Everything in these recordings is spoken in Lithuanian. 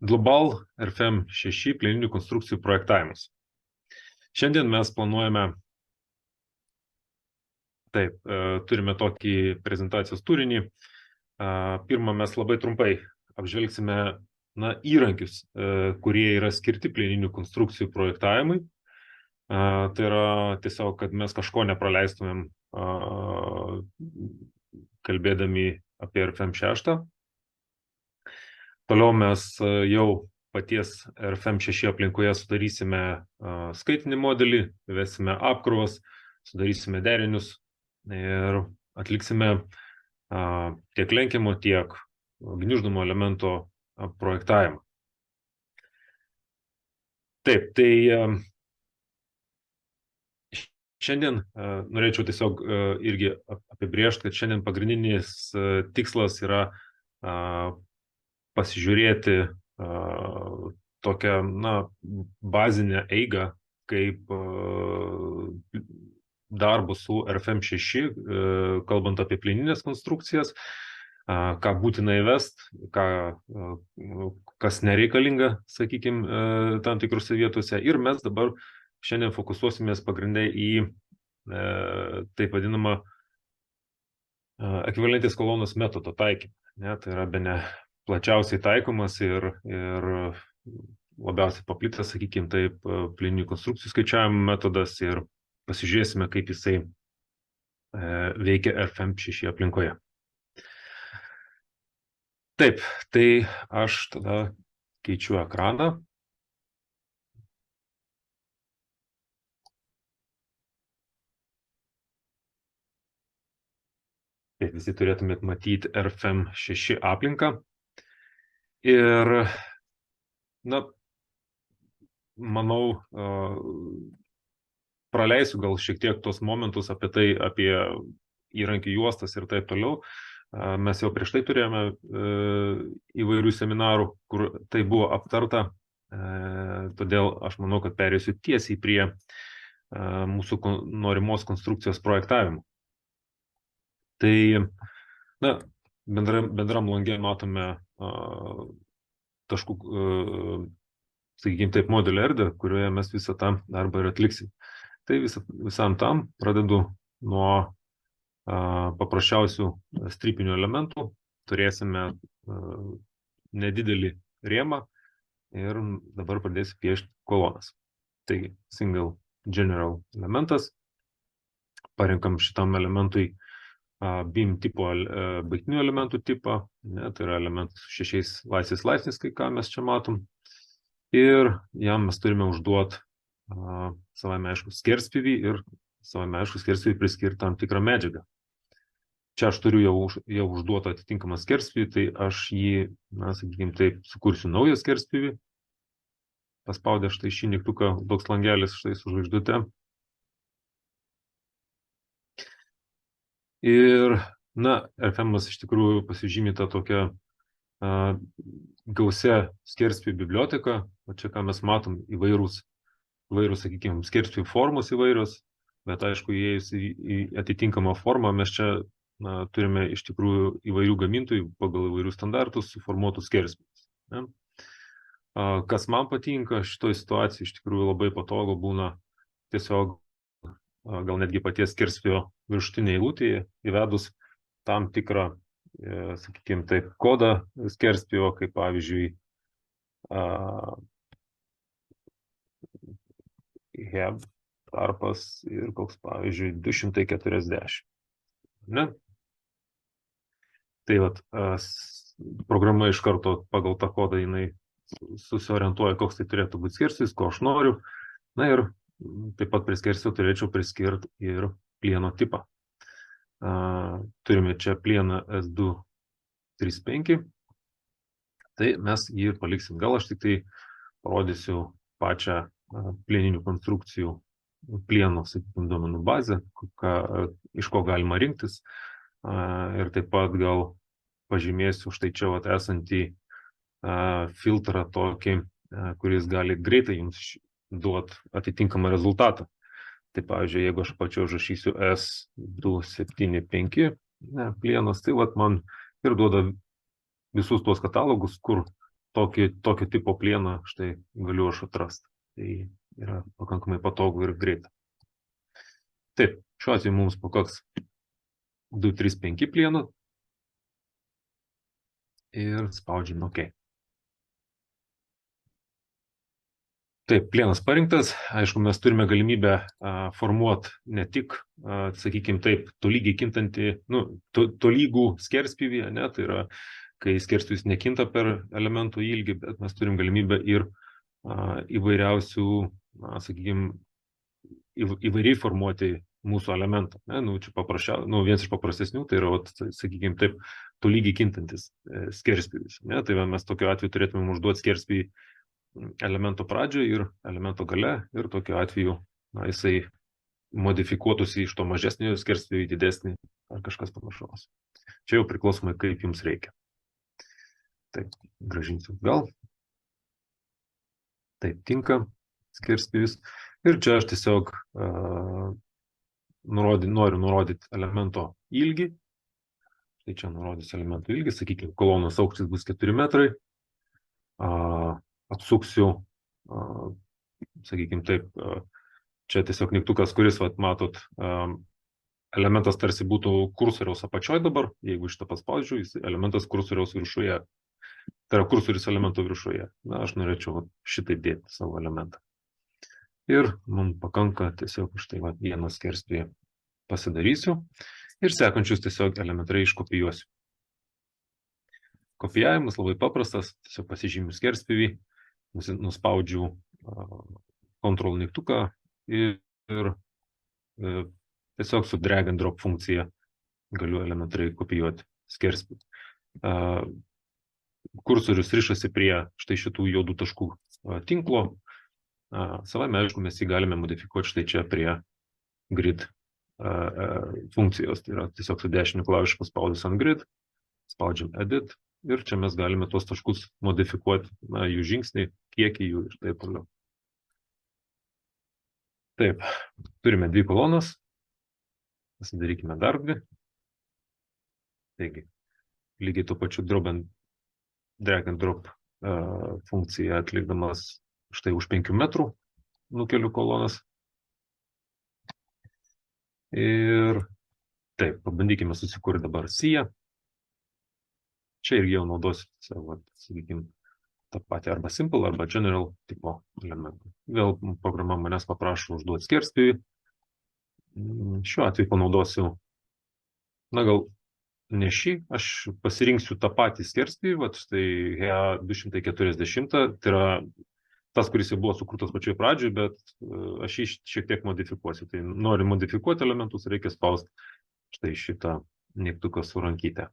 Global RFM6 plieninių konstrukcijų projektavimas. Šiandien mes planuojame, turime tokį prezentacijos turinį. Pirmą mes labai trumpai apžvelgsime įrankius, kurie yra skirti plieninių konstrukcijų projektavimui. Tai yra tiesiog, kad mes kažko nepraleistumėm kalbėdami apie RFM6. Toliau mes jau paties RFM6 aplinkoje sudarysime skaitinį modelį, įvesime apkrovas, sudarysime derinius ir atliksime tiek lenkiamo, tiek gniuždomo elemento projektavimą. Taip, tai šiandien norėčiau tiesiog irgi apibrėžti, kad šiandien pagrindinis tikslas yra pasižiūrėti tokią bazinę eigą, kaip darbo su RFM6, kalbant apie plieninės konstrukcijas, ką būtina įvesti, kas nereikalinga, sakykime, tam tikrose vietose. Ir mes dabar šiandien fokusuosimės pagrindai į taip vadinamą ekvivalentės kolonos metodo taikymą. Tai yra bene plačiausiai taikomas ir labiausiai paplitęs, sakykime, taip, plieninių konstrukcijų skaičiavimo metodas, ir pasižiūrėsime, kaip jisai veikia RFM6 aplinkoje. Taip, tai aš tada keičiu ekraną. Taip, visi turėtumėt matyti RFM6 aplinką. Ir, manau, praleisiu gal šiek tiek tos momentus apie įrankių juostas ir taip toliau. Mes jau prieš tai turėjome įvairių seminarų, kur tai buvo aptarta, todėl aš manau, kad perėsiu tiesiai prie mūsų norimos konstrukcijos projektavimo. Tai, bendram lange matome taškų, sakykime taip, modelio erdvę, kurioje mes visą tą darbą ir atliksim. Tai visam tam pradedu nuo paprasčiausių strypinių elementų. Turėsime nedidelį rėmą ir dabar pradėsiu piešti kolonas. Tai single general elementas. Parinkam šitam elementui BIM tipo baigtinių elementų tipą. Tai yra elementas su 6 laisvės laipsniais, ką mes čia matom. Ir jam mes turime užduoti savame aišku skerspjūvį ir savame aišku skerspjūvį priskirti tam tikrą medžiagą. Čia aš turiu jau užduotą atitinkamą skerspjūvį, tai aš jį, sakykime taip, sukursiu naują skerspjūvį. Paspaudę štai šį mygtuką, toks langelis štai su žvaigždute. Ir, RFM-as iš tikrųjų pasižymi tą tokią gausia skerspjūvių biblioteka. O čia, ką mes matom, įvairūs, sakykime, skerspjūvių formos įvairios, bet aišku, įėjus į atitinkamą formą, mes čia turime iš tikrųjų įvairių gamintojų pagal įvairių standartus suformuotus skerspjūvius. Kas man patinka šitoj situacijai, iš tikrųjų labai patogu būna tiesiog gal netgi paties skerspjūvio viršutinėje eilutėje įvedus tam tikrą, sakykime taip, kodą skerspjūvio, kaip pavyzdžiui HEB tarpas ir koks pavyzdžiui 240. Tai programa iš karto pagal tą kodą jinai susiorientuoja, koks tai turėtų būti skerspjūvis, ko aš noriu. Ir taip pat prie skerspjūvio turėčiau priskirti ir plieno tipą. Turime čia plieną S235. Tai mes jį paliksim. Gal aš tik tai parodysiu pačią plieninių konstrukcijų plieno, sakykime, duomenų bazę, iš ko galima rinktis. Ir taip pat gal pažymėsiu štai čia esantį filtrą tokį, kuris gali greitai jums duoti atitinkamą rezultatą. Tai pavyzdžiui, jeigu aš apačiau užrašysiu S275 plienas, tai man ir duoda visus tuos katalogus, kur tokio tipo plieną štai galiu aš atrasti. Tai yra pakankamai patogu ir greita. Taip, šiuo atveju mums pakaks 235 plieno ir spaudžiame OK. Taip, plienas parinktas. Aišku, mes turime galimybę formuoti ne tik, sakykime taip, tolygiai kintantį, tolygų skerspjūvį, ne, tai yra, kai skerspjūvis nekinta per elementų ilgį, bet mes turim galimybę ir įvairiausių, sakykime, įvairiai formuoti mūsų elementą. Čia vienas iš paprastesnių, tai yra, sakykime taip, tolygiai kintantis skerspjūvis. Tai mes tokiu atveju turėtume užduoti skerspjūvį elemento pradžioje ir elemento gale, ir tokiu atveju jisai modifikuotųsi iš to mažesnio skerspjūvio į didesnį ar kažkas panašaus. Čia jau priklausomai, kaip jums reikia. Taip, grąžinsiu gal. Taip, tinka skerspjūvis. Ir čia aš tiesiog noriu nurodyti elemento ilgį. Tai čia nurodysiu elemento ilgį, sakykime, kolonos aukštis bus 4 metrai. Atsuksiu, sakykime taip, čia tiesiog mygtukas, kuris, matot, elementas tarsi būtų kursoriaus apačioje dabar, jeigu šitą paspaudžiu, elementas kursoriaus viršuje, tai yra kursoris elemento viršuje. Aš norėčiau šitaip dėti savo elementą. Ir mums pakanka tiesiog štai vieną skerspjūvį pasidarysiu ir sekančius tiesiog elementariai iškopijuosiu. Kopijavimas labai paprastas, tiesiog pasižymiu skerspjūvį, nuspaudžiu Ctrl mygtuką ir tiesiog su drag and drop funkcija galiu elementariai kopijuoti skerspjūvį. Kursorius rišasi prie štai šitų juodų taškų tinklo. Savame, aišku, mes jį galime modifikuoti štai čia prie grid funkcijos. Tai yra tiesiog su dešiniu klavišu paspaudus ant grid, spaudžiam edit. Ir čia mes galime tuos taškus modifikuoti, jų žingsnį, kiekį jų ir taip toliau. Taip, turime 2 kolonas. Pasidarykime dar 2. Taigi, lygiai tuo pačiu drag and drop funkciją atlikdamas štai už 5 metrų nukeliu kolonas. Ir taip, pabandykime susikurti dabar siją. Čia irgi jau naudosiu, sakykime, tą patį arba simple, arba general tipo elementą. Vėl programa manęs paprašo užduoti skerspjūvį. Šiuo atveju panaudosiu, gal ne šį, aš pasirinksiu tą patį skerspjūvį, štai HA240, tai yra tas, kuris jau buvo sukurtas pačioje pradžioje, bet aš jį šiek tiek modifikuosiu. Tai noriu modifikuoti elementus, reikia spausti štai šitą mygtuką su rankyte.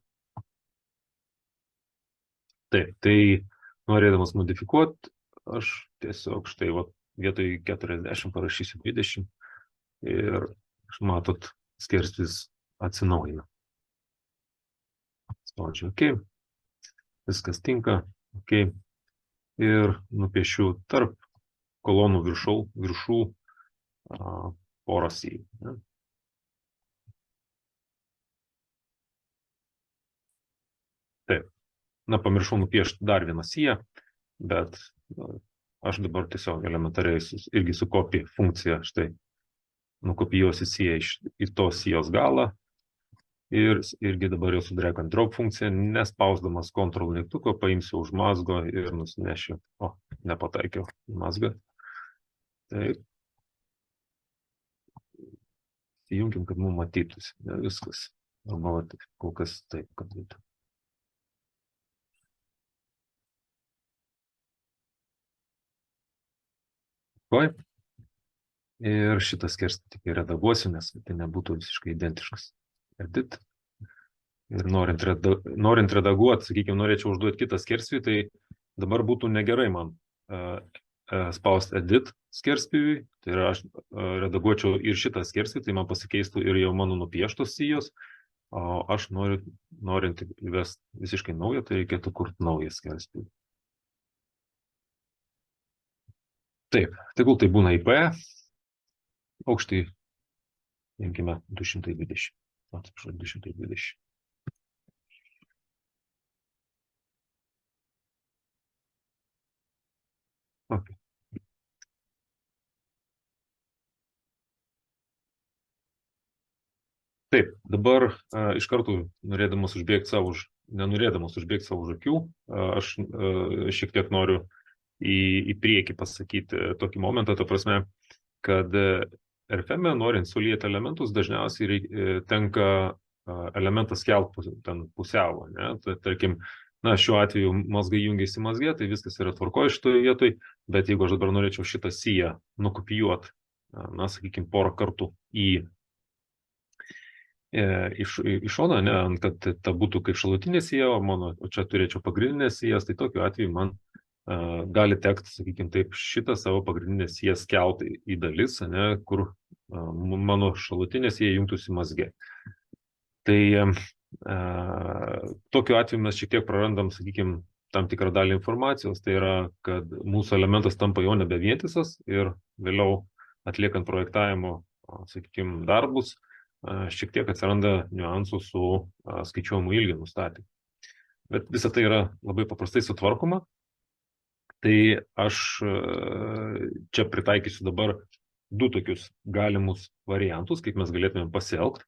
Taip, tai norėdamas modifikuoti, aš tiesiog štai vietoj 40 parašysiu 20 ir matot, skerspjūvis atsinaujina. Spaudžiu OK, viskas tinka, OK, ir nupiešiu tarp kolonų viršų porą sijų. Taip. Pamiršau nupiešti dar vieną siją, bet aš dabar tiesiog elementariai irgi su copy funkcija štai nukopijuosiu siją į tos sijos galą ir irgi dabar jau su drag and drop funkcija, nespausdamas Ctrl mygtuko, paimsiu už mazgo ir nusinešiu. Nepataikiau mazgą. Taip. Įjunkim, kad mums matytųsi. Viskas. Arba kol kas taip, kad būtų. Ir šitą skerspjūvį tik redaguosiu, nes tai nebūtų visiškai identiškas. Edit. Ir norint redaguoti, sakykime, norėčiau užduoti kitą skerspjūvį, tai dabar būtų negerai man spausti edit skerspjūvį, tai yra aš redaguočiau ir šitą skerspjūvį, tai man pasikeistų ir jau mano nupieštos sijos, o aš norint įvesti visiškai naują, tai reikėtų kurti naują skerspjūvį. Taip, tegul tai būna IP, aukštį, imkime 220. Atsiprašau, 220. Dabar iš karto nenorėdamas užbėgti savo už akių, aš šiek tiek noriu į priekį pasakyti tokį momentą, ta prasme, kad RFM, norint sulieti elementus, dažniausiai tenka elementas kelti ten pusiau, ne? Tarkim, šiuo atveju mazgai jungiasi mazge, tai viskas yra tvarkoje šitoje vietoje, bet jeigu aš dabar norėčiau šitą siją nukopijuoti, sakykime, porą kartų iš šono, ne, kad ta būtų kaip šalutinė sija, o čia turėčiau pagrindinės sijas, tai tokiu atveju man gali tekti, sakykime taip, šitą savo pagrindinės sijas kelti į dalis, ne, kur mano šalutinės sija jungtųsi mazge. Tai tokiu atveju mes šiek tiek prarandam, sakykime, tam tikrą dalį informacijos, tai yra, kad mūsų elementas tampa jau nebe vientisas ir vėliau atliekant projektavimo, sakykime, darbus, šiek tiek atsiranda niuansų su skaičiuojamų ilgių nustatymu. Bet visa tai yra labai paprastai sutvarkoma. Tai aš čia pritaikysiu dabar du tokius galimus variantus, kaip mes galėtumėm pasielgti.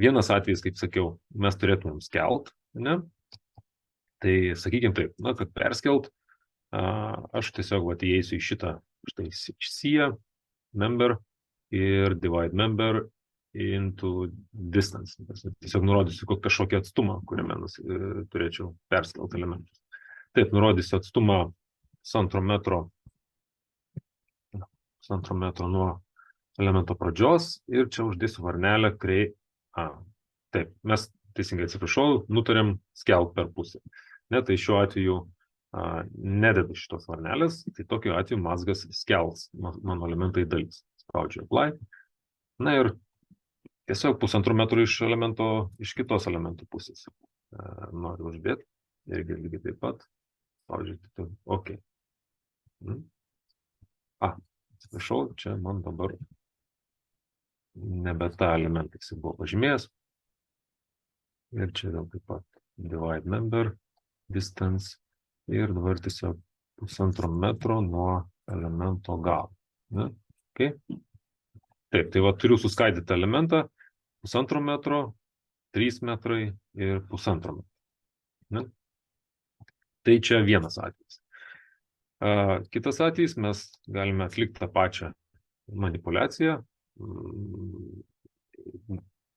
Vienas atvejis, kaip sakiau, mes turėtumėm skelt, ne? Tai sakykime taip, kad perskelt, aš tiesiog įeisiu į šitą štai siją, member ir divide member into distance. Tiesiog nurodysiu kažkokį atstumą, kuriame turėčiau perskelti elementus. Taip, nurodysiu atstumą pusantro metro nuo elemento pradžios ir čia uždėsiu varnelę Taip, mes teisingai atsiprašau, nutarėm skelti per pusę. Ne, tai šiuo atveju nededu šitos varnelės, tai tokiu atveju mazgas skels mano elementai dalis. Spaudžiu apply. Na ir tiesiog pusantro metro iš kitos elementų pusės. Noriu uždėti. Irgi lygiai taip pat. Spaudžiu. OK. Atsiprašau, čia man dabar nebe tą elementą jis buvo pažymėjęs. Ir čia vėl taip pat divide member, distance ir dabar tiesiog pusantro metro nuo elemento galo. Okay. Taip, tai turiu suskaidyti elementą pusantro metro, 3 metrai ir pusantro metro. Tai čia vienas atvejis. Kitas atvejis, mes galime atlikti tą pačią manipulaciją.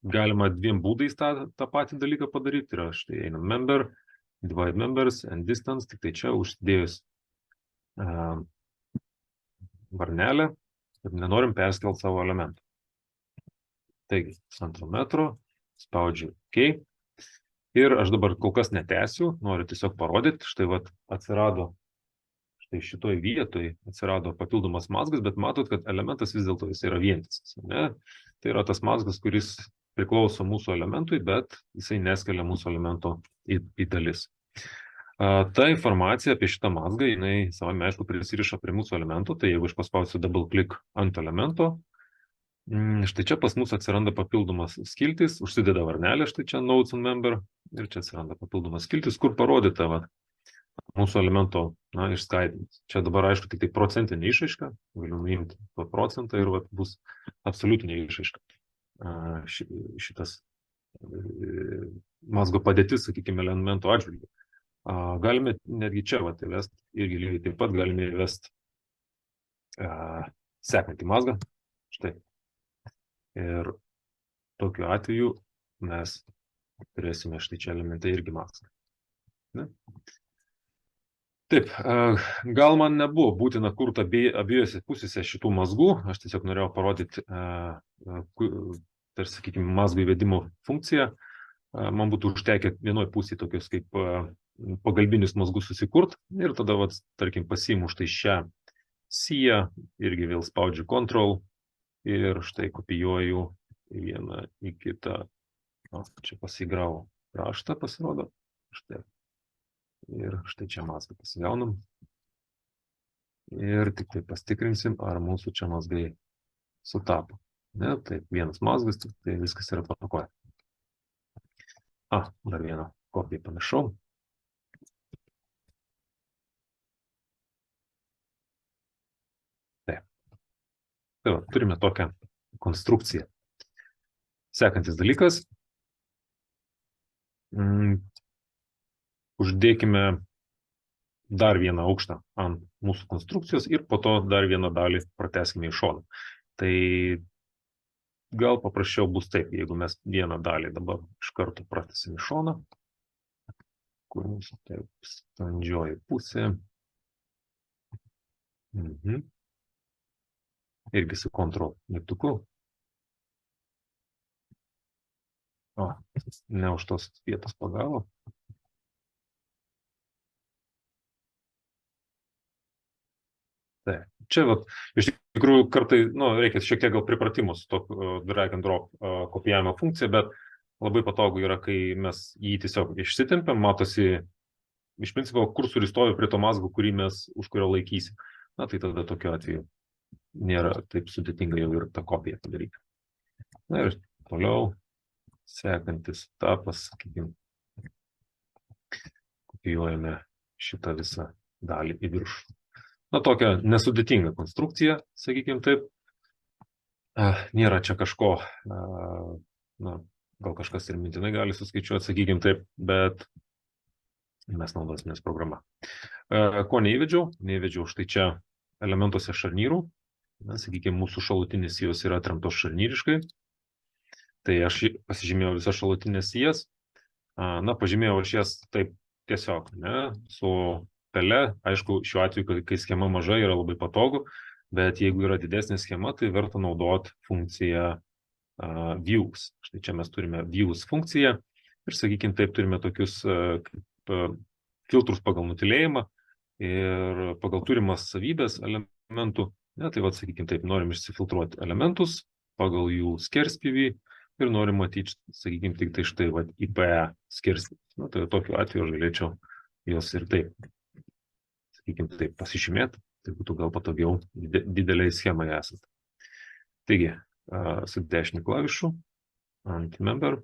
Galima dviem būdais tą patį dalyką padaryti. Tai yra štai einam member, divide members and distance, tik tai čia užsidėjus varnelę, kad nenorim perskelti savo elementų. Taigi, pusantro metro, spaudžiu OK. Ir aš dabar kol kas netęsiu, noriu tiesiog parodyti, štai atsirado, štai šitoj vietoj atsirado papildomas mazgas, bet matot, kad elementas vis dėlto jis yra vientisas. Ne? Tai yra tas mazgas, kuris priklauso mūsų elementui, bet jisai neskelia mūsų elemento į dalis. Ta informacija apie šitą mazgą, jinai savame aišku prisiriša prie mūsų elemento, tai jeigu aš paspausiu double click ant elemento, štai čia pas mus atsiranda papildomas skiltis, užsideda varnelė, štai čia notes on member, ir čia atsiranda papildomas skiltis, kur parodyta mūsų elemento išskaidimas. Čia dabar aišku tik tai procentinė išraiška, galiu nuimti to procentą ir bus absoliutinė išraiška. Šitas mazgo padėtis, sakykime, elemento atžvilgiu. Galime netgi čia įvesti, irgi lygiai taip pat galime įvesti sekantį mazgą. Štai. Ir tokiu atveju mes turėsime štai čia elementai irgi mazgą. Ne? Taip, gal man nebuvo būtina kurti abiejose pusėse šitų mazgų, aš tiesiog norėjau parodyti, tarsi, sakykime, mazgų įvedimo funkciją. Man būtų užtekę vienoj pusėje tokios kaip pagalbinius mazgus susikurt ir tada, tarkim, pasiimu štai šią siją, irgi vėl spaudžiu Ctrl ir štai kopijuoju vieną į kitą. Čia pasigrau raštą, pasirodo. Štai. Ir štai čia mazgą pasigaunam. Ir tik tai pastikrinsim, ar mūsų čia mazgai sutapo. Ne, tai vienas mazgas, tai viskas yra tvarkoje. Dar vieną kopiją panašau. Taip. Tai turime tokią konstrukciją. Sekantis dalykas. Uždėkime dar vieną aukštą ant mūsų konstrukcijos ir po to dar vieną dalį pratęskime į šoną. Tai gal paprasčiau bus taip, jeigu mes vieną dalį dabar iš karto pratęsim į šoną, kur mūsų taip standžioji pusė. Irgi su Ctrl mygtuku. Ne už tos vietos pagavo. Tai, čia vat, iš tikrųjų kartai, reikia šiek tiek gal pripratimus to drag and drop kopijavimo funkciją, bet labai patogu yra, kai mes jį tiesiog išsitempiam, matosi iš principo kursoris stovi prie to mazgo, už kurio laikysi. Tai tada tokiu atveju nėra taip sudėtinga jau ir tą kopiją padaryti. Na ir toliau sekantis etapas, sakykime, kopijuojame šitą visą dalį į viršų. Tokia nesudėtinga konstrukcija, sakykime taip. Nėra čia kažko, gal kažkas ir mintinai gali suskaičiuoti, sakykime taip, bet mes naudosimės programą. Ko neįvedžiau? Neįvedžiau štai čia elementuose šarnyrų. Sakykime, mūsų šalutinės sijos yra atremtos šarnyriškai. Tai aš pasižymėjau visas šalutinės sijas. Pažymėjau aš jas taip tiesiog, su pele. Aišku, šiuo atveju, kai schema maža, yra labai patogu, bet jeigu yra didesnė schema, tai verta naudoti funkciją views. Štai čia mes turime views funkciją ir, sakykime, taip turime tokius filtrus pagal nutylėjimą ir pagal turimas savybės elementų. Tai vat, sakykime, taip norim išsifiltruoti elementus pagal jų skerspjūvį ir norim matyti, sakykime, tik tai štai vat, IPE skerspjūvį. Tai tokiu atveju aš galėčiau jos ir taip, sakykime, taip pasižymėti, tai būtų gal patogiau dideliai schemai esat. Taigi, su dešiniu klavišu ant member,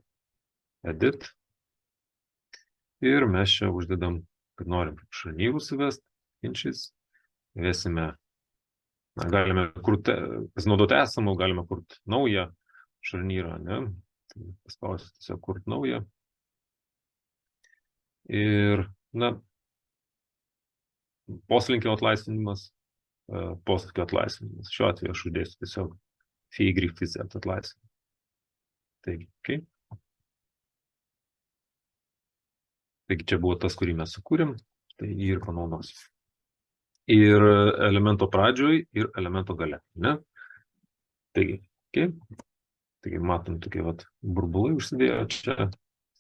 edit ir mes čia uždedam, kad norim šarnyrus įvesti, inches, įvesime, galime pasinaudoti esamų, galime kurti naują šarnyrą, tai paspausiu tiesiog kurti naują ir, poslinkio atlaisvinimas, šiuo atveju aš uždėsiu tiesiog φ(z) atlaisvinimą. Taigi, Taigi čia buvo tas, kurį mes sukūrėm, tai jį ir panaudosiu. Ir elemento pradžioj, ir elemento gale. Taigi matom tokie burbulai užsidėjo, čia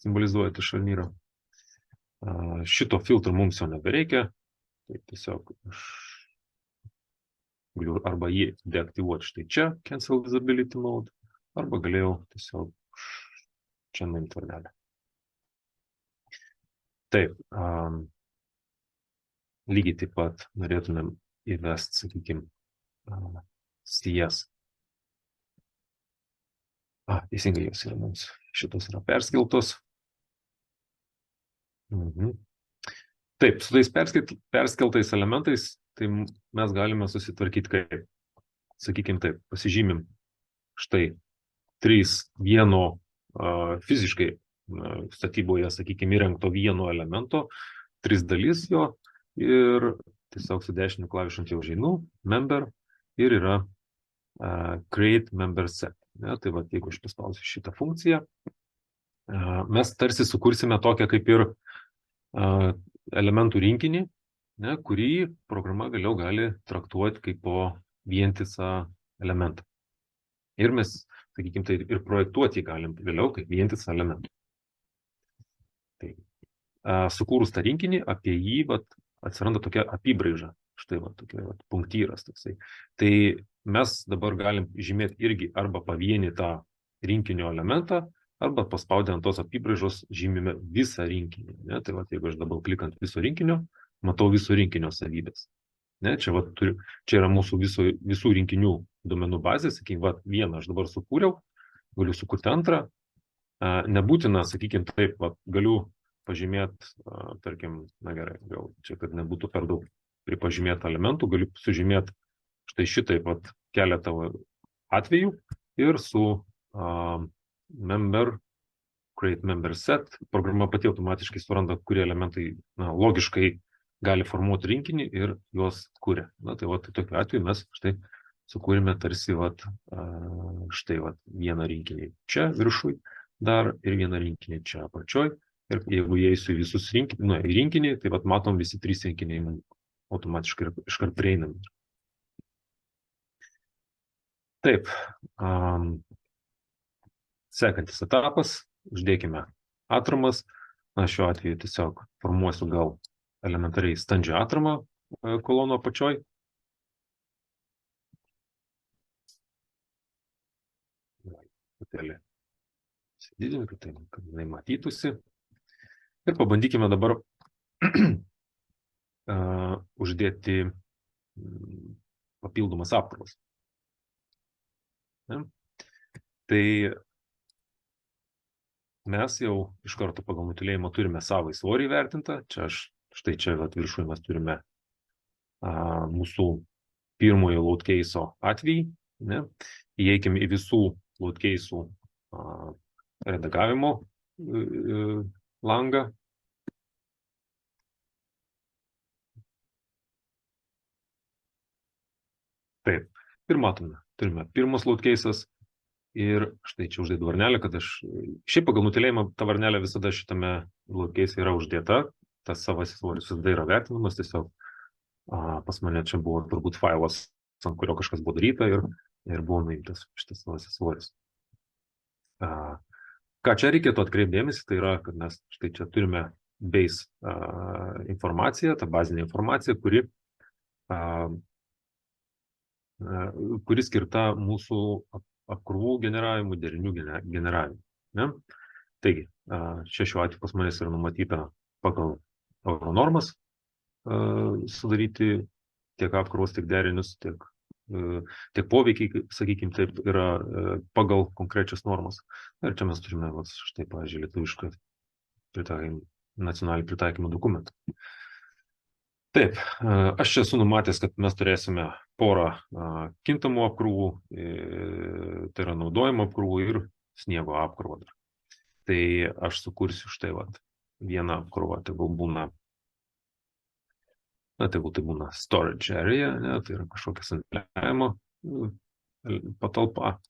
simbolizuojate šarnyrą. Šito filtro mums jau nebereikia, tai tiesiog aš galiu arba jį deaktyvuoti štai čia, cancel visibility mode, arba galėjau tiesiog čia nuimti varnelę. Taip, lygiai taip pat norėtumėm įvesti, sakykime, sijas. Teisingai jos yra mums. Šitos yra perskeltos. Taip, su tais perskeltais elementais, tai mes galime susitvarkyti kaip, sakykime taip, pasižymim štai 3 vieno fiziškai statyboje, sakykime, įrengto vieno elemento, 3 dalis jo ir tiesiog su dešiniu klavišu ant jau užeinu, member ir yra create member set. Tai va, jeigu aš paspausiu šitą funkciją, mes tarsi sukursime tokią kaip ir elementų rinkinį, kurį programa vėliau gali traktuoti kaip po vientisą elementą. Ir mes, sakykime, tai ir projektuoti jį galim vėliau kaip vientisą elementą. Tai, sukūrus tą rinkinį, apie jį atsiranda tokia apibraiža. Štai tokia punktyras toksai. Tai mes dabar galim žymėti irgi arba pavienį tą rinkinio elementą, arba paspaudę ant tos apibraižos žymime visą rinkinį. Tai jeigu aš dabar klikant viso rinkinio, matau viso rinkinio savybės. Čia yra mūsų visų rinkinių duomenų bazė. Sakykime, vieną aš dabar sukūriau, galiu sukurti antrą. Nebūtina, sakykime, taip, galiu pažymėti, tarkim, gerai, gal čia, kad nebūtų per daug pripažymėti elementų, galiu sužymėti štai šitaip keletą atvejų ir su member, create member set, programa pati automatiškai suranda, kurie elementai logiškai gali formuoti rinkinį ir juos kuria. Na, tai tokiu atveju mes štai sukūrėme tarsi štai vieną rinkinį čia viršui dar ir vieną rinkinį čia apačioj. Ir jeigu įeisiu į visus rinkinį, tai matom visi 3 rinkiniai automatiškai iškart prieinami. Taip, sekantis etapas, uždėkime atramas. Na, šiuo atveju tiesiog formuosiu gal elementariai standžią atramą kolono apačioj. Didinti, kad jinai matytųsi. Ir pabandykime dabar uždėti papildomas apkrovas. Tai mes jau iš karto pagal nutylėjimą turime savą svorį įvertintą. Štai čia viršuje mes turime mūsų pirmojo load case'o atvejį. Įeikime į visų load case'ų redagavimo langą. Taip, ir matome, turime pirmas load case'as ir štai čia uždėdu varnelę, kad šiaip pagal nutylėjimą ta varnelė visada šitame load case'e yra uždėta, tas savasis svoris visada yra vertinamas, tiesiog pas mane čia buvo turbūt failas, ant kurio kažkas buvo daryta ir buvo nuimtas šitas savasis svoris. Ką čia reikėtų atkreipdėmėsi, tai yra, kad mes štai čia turime base informaciją, tą bazinę informaciją, kuri skirta mūsų apkrovų generavimui, derinių generavimui. Taigi, čia šiuo atveju pas manęs yra numatyta pagal euronormas sudaryti tiek apkrovos, tiek derinius, tiek poveikiai, sakykime, taip yra pagal konkrečias normas. Ir čia mes turime, štai, pavyzdžiui, lietuvišką nacionalinį pritaikymą dokumentą. Taip, aš čia esu numatęs, kad mes turėsime porą kintamų apkrovų, tai yra naudojimo apkrovų ir sniego apkrovą. Tai aš sukursiu štai vieną apkrovą, tegul būna, tegul tai būna storage area, tai yra kažkokia sandėliavimo patalpa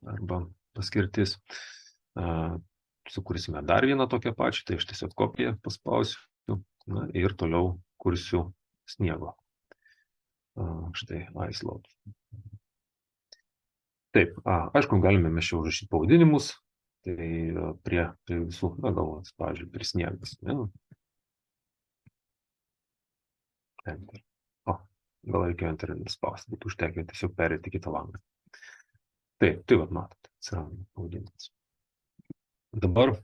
arba paskirtis. Sukursime dar vieną tokią pačią, tai aš tiesiog kopiją paspausiu ir toliau kursiu sniego. Štai ice load. Taip, aišku, galime mes čia užrašyti pavadinimus, tai prie visų, galvos, pavyzdžiui, prie sniegas. Enter. Gal reikėjo enter spausti, būtų užtekę tiesiog perėti kitą langą. Taip, tai matote, atsiranda pavadinimas. Dabar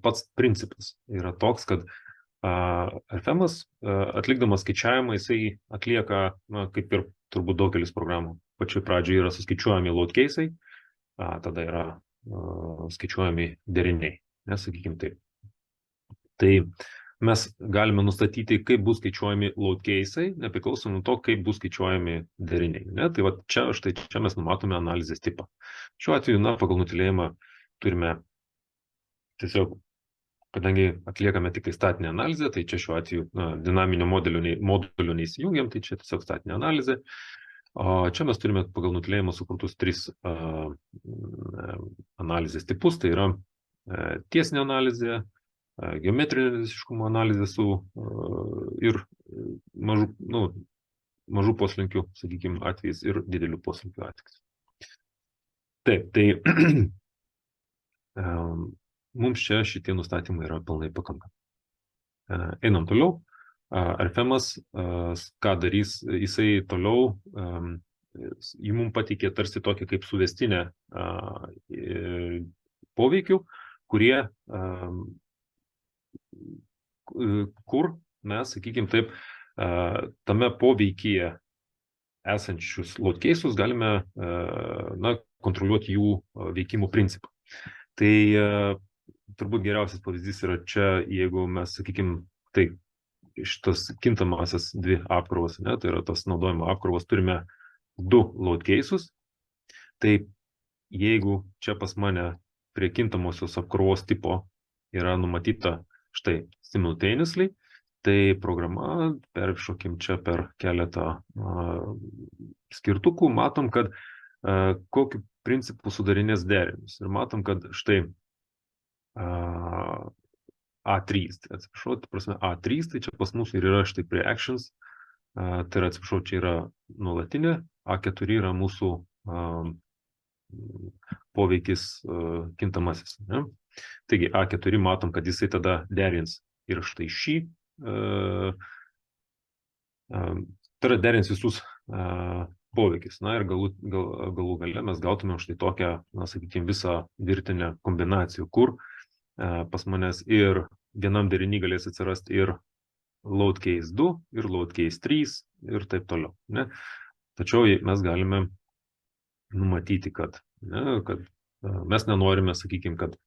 pats principas yra toks, kad RFM-as atlikdamas skaičiavimą, jisai atlieka, kaip ir turbūt daugelis programų. Pačioj pradžioje yra suskaičiuojami load case'ai, tada yra skaičiuojami deriniai, sakykime taip. Tai mes galime nustatyti, kaip bus skaičiuojami load case'ai, nepriklausomai nuo to, kaip bus skaičiuojami deriniai. Tai čia mes numatome analizės tipą. Šiuo atveju, pagal nutylėjimą turime tiesiog, kadangi atliekame tik statinę analizę, tai čia šiuo atveju dinaminio modulių neįsijungiam, tai čia tiesiog statinė analizė. O čia mes turime pagal nutylėjimą sukurtus 3 analizės tipus, tai yra tiesinė analizė, geometrinė visiškumo analizė ir mažų poslinkių, sakykime, atvejais ir didelių poslinkių atvejais. Taip, tai mums čia šitie nustatymai yra pilnai pakankami. Einam toliau. RFM-as, ką darys, jisai toliau, mums pateikė tarsi tokį kaip suvestinę poveikių, kur mes, sakykime taip, tame poveikyje esančius load case'us galime kontroliuoti jų veikimo principą. Tai turbūt geriausias pavyzdys yra čia, jeigu mes, sakykime, tai šitas kintamasias 2 apkrovas, tai yra tos naudojimo apkrovos, turime 2 load case'us. Tai jeigu čia pas mane prie kintamosios apkrovos tipo yra numatyta štai simultaneously, tai programa, peršokim čia per keletą skirtukų, matom, kad kokiu principu sudarinės derinius. Ir matom, kad štai A3, tai atsiprašau, A3, tai čia pas mus ir yra štai prie actions, tai yra, atsiprašau, čia yra nuolatinė, A4 yra mūsų poveikis kintamasis. Ne? Taigi A4 matom, kad jisai tada derins ir štai šį, tai yra derins visus poveikis. Na ir galų gale mes gautume štai tokią, na, sakykime, visą virtinę kombinacijų, kur pas manęs ir vienam derinį galės atsirasti ir load case 2, ir load case 3 ir taip toliau. Ne? Tačiau mes galime numatyti, kad mes nenorime, sakykime, kad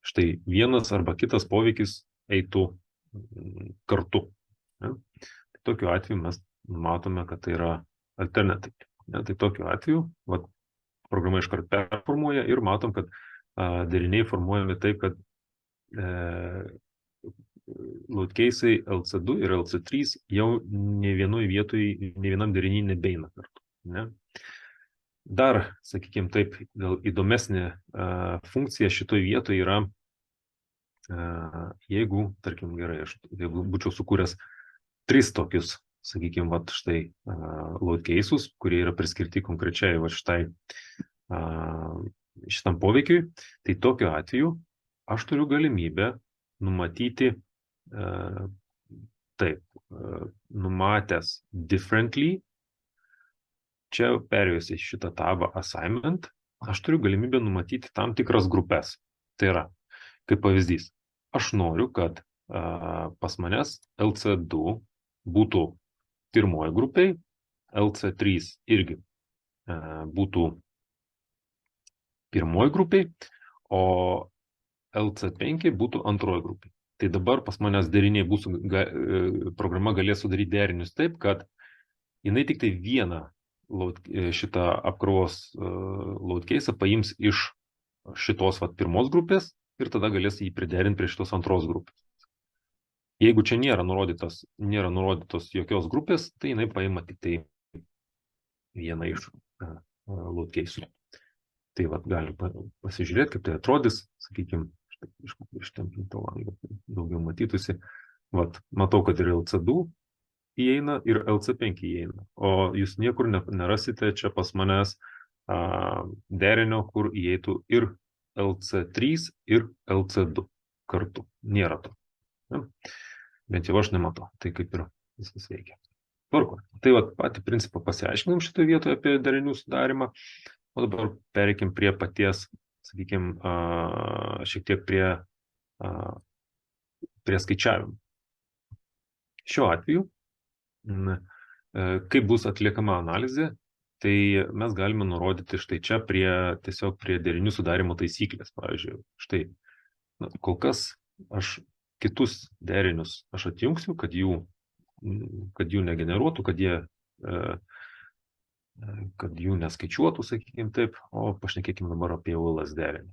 štai vienas arba kitas poveikis eitų kartu. Ne? Tai tokiu atveju mes matome, kad tai yra alternatyvi. Ne? Tai tokiu atveju programa iškart performuoja ir matom, kad deriniai formuojami taip, kad load case'ai LC2 ir LC3 jau ne vienoje vietoje, ne vienam derinį nebeina kartu. Ne? Dar, sakykime taip, gal įdomesnė funkcija šitoje vietoje yra, jeigu, tarkim, gerai, jeigu būčiau sukūręs 3 tokius, sakykime, štai load case'us, kurie yra priskirti konkrečiai šitam poveikiui, tai tokiu atveju aš turiu galimybę numatyti numatęs differently. Čia perėjus į šitą tabą assignment, aš turiu galimybę numatyti tam tikras grupės. Tai yra, kaip pavyzdys, aš noriu, kad pas manęs LC2 būtų pirmoji grupiai, LC3 irgi būtų pirmoji grupiai, o LC5 būtų antroji grupiai. Tai dabar pas manęs deriniai programa galės sudaryti derinius taip, kad jinai tik tai vieną šitą apkrovos load case paims iš šitos pirmos grupės ir tada galės jį priderinti prie šitos antros grupės. Jeigu čia nėra nurodytos jokios grupės, tai jinai paima tik tai vieną iš load case'ų. Tai galim pasižiūrėti, kaip tai atrodys, sakykime, ištempinto langą, daugiau matytųsi. Matau, kad ir LC2 įeina ir LC5 įeina, o jūs niekur nerasite čia pas manęs derinio, kur įeitų ir LC3 ir LC2 kartu. Nėra to. Ne? Bent jau aš nematau. Tai kaip ir viskas veikia. Tvarko. Tai patį principą pasiaiškinom šitoje vietoje apie derinių sudarimą, o dabar pereikim prie paties, sakykime, šiek tiek prie skaičiavimų. Šiuo atveju, kaip bus atliekama analizė, tai mes galime nurodyti štai čia tiesiog prie derinių sudarimo taisyklės. Pavyzdžiui, štai, kol kas aš kitus derinius aš atjungsiu, kad jų negeneruotų, kad jų neskaičiuotų, sakykime taip, o pašnekėkime dabar apie ULS derinį.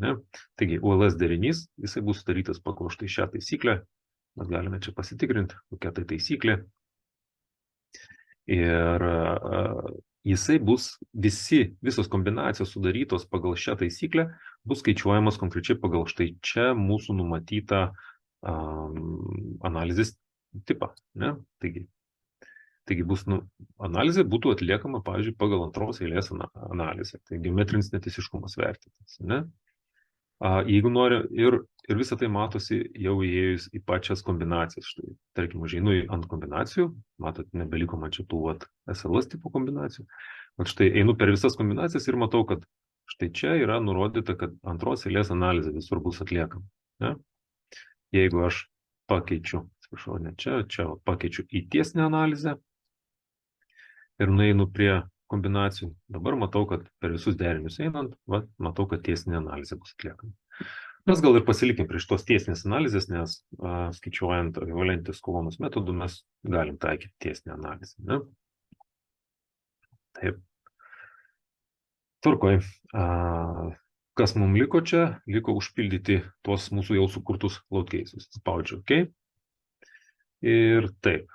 Ne? Taigi, ULS derinys, jisai bus sudarytas pagal štai šią taisyklę. Mes galime čia pasitikrinti, kokia tai taisyklė. Ir jisai bus, visos kombinacijos sudarytos pagal šią taisyklę, bus skaičiuojamas konkrečiai pagal štai čia mūsų numatytą analizės tipą. Ne? Taigi analizė būtų atliekama, pavyzdžiui, pagal antros eilės analizę. Tai geometrinis netiesiškumas vertintas. Ne? Jeigu nori, ir visą tai matosi jau įėjus į pačias kombinacijas. Štai, tarkim, užeinu ant kombinacijų, matot, nebeliko man čia tų SLS tipo kombinacijų. Štai einu per visas kombinacijas ir matau, kad štai čia yra nurodyta, kad antros eilės analizė visur bus atliekama. Ne? Jeigu aš pakeičiu, čia pakeičiu į tiesinę analizę ir nueinu prie kombinacijų, dabar matau, kad per visus derinius einant, matau, kad tiesinė analizė bus atliekama. Mes gal ir pasilikim prie šitos tiesinės analizės, nes skaičiuojant ekvivalentės kolonos metodų mes galim taikyti tiesinę analizę. Ne? Taip. Tvarkoj. Kas mums liko čia? Liko užpildyti tuos mūsų jau sukurtus load cases. Spaudžiu OK. Ir taip.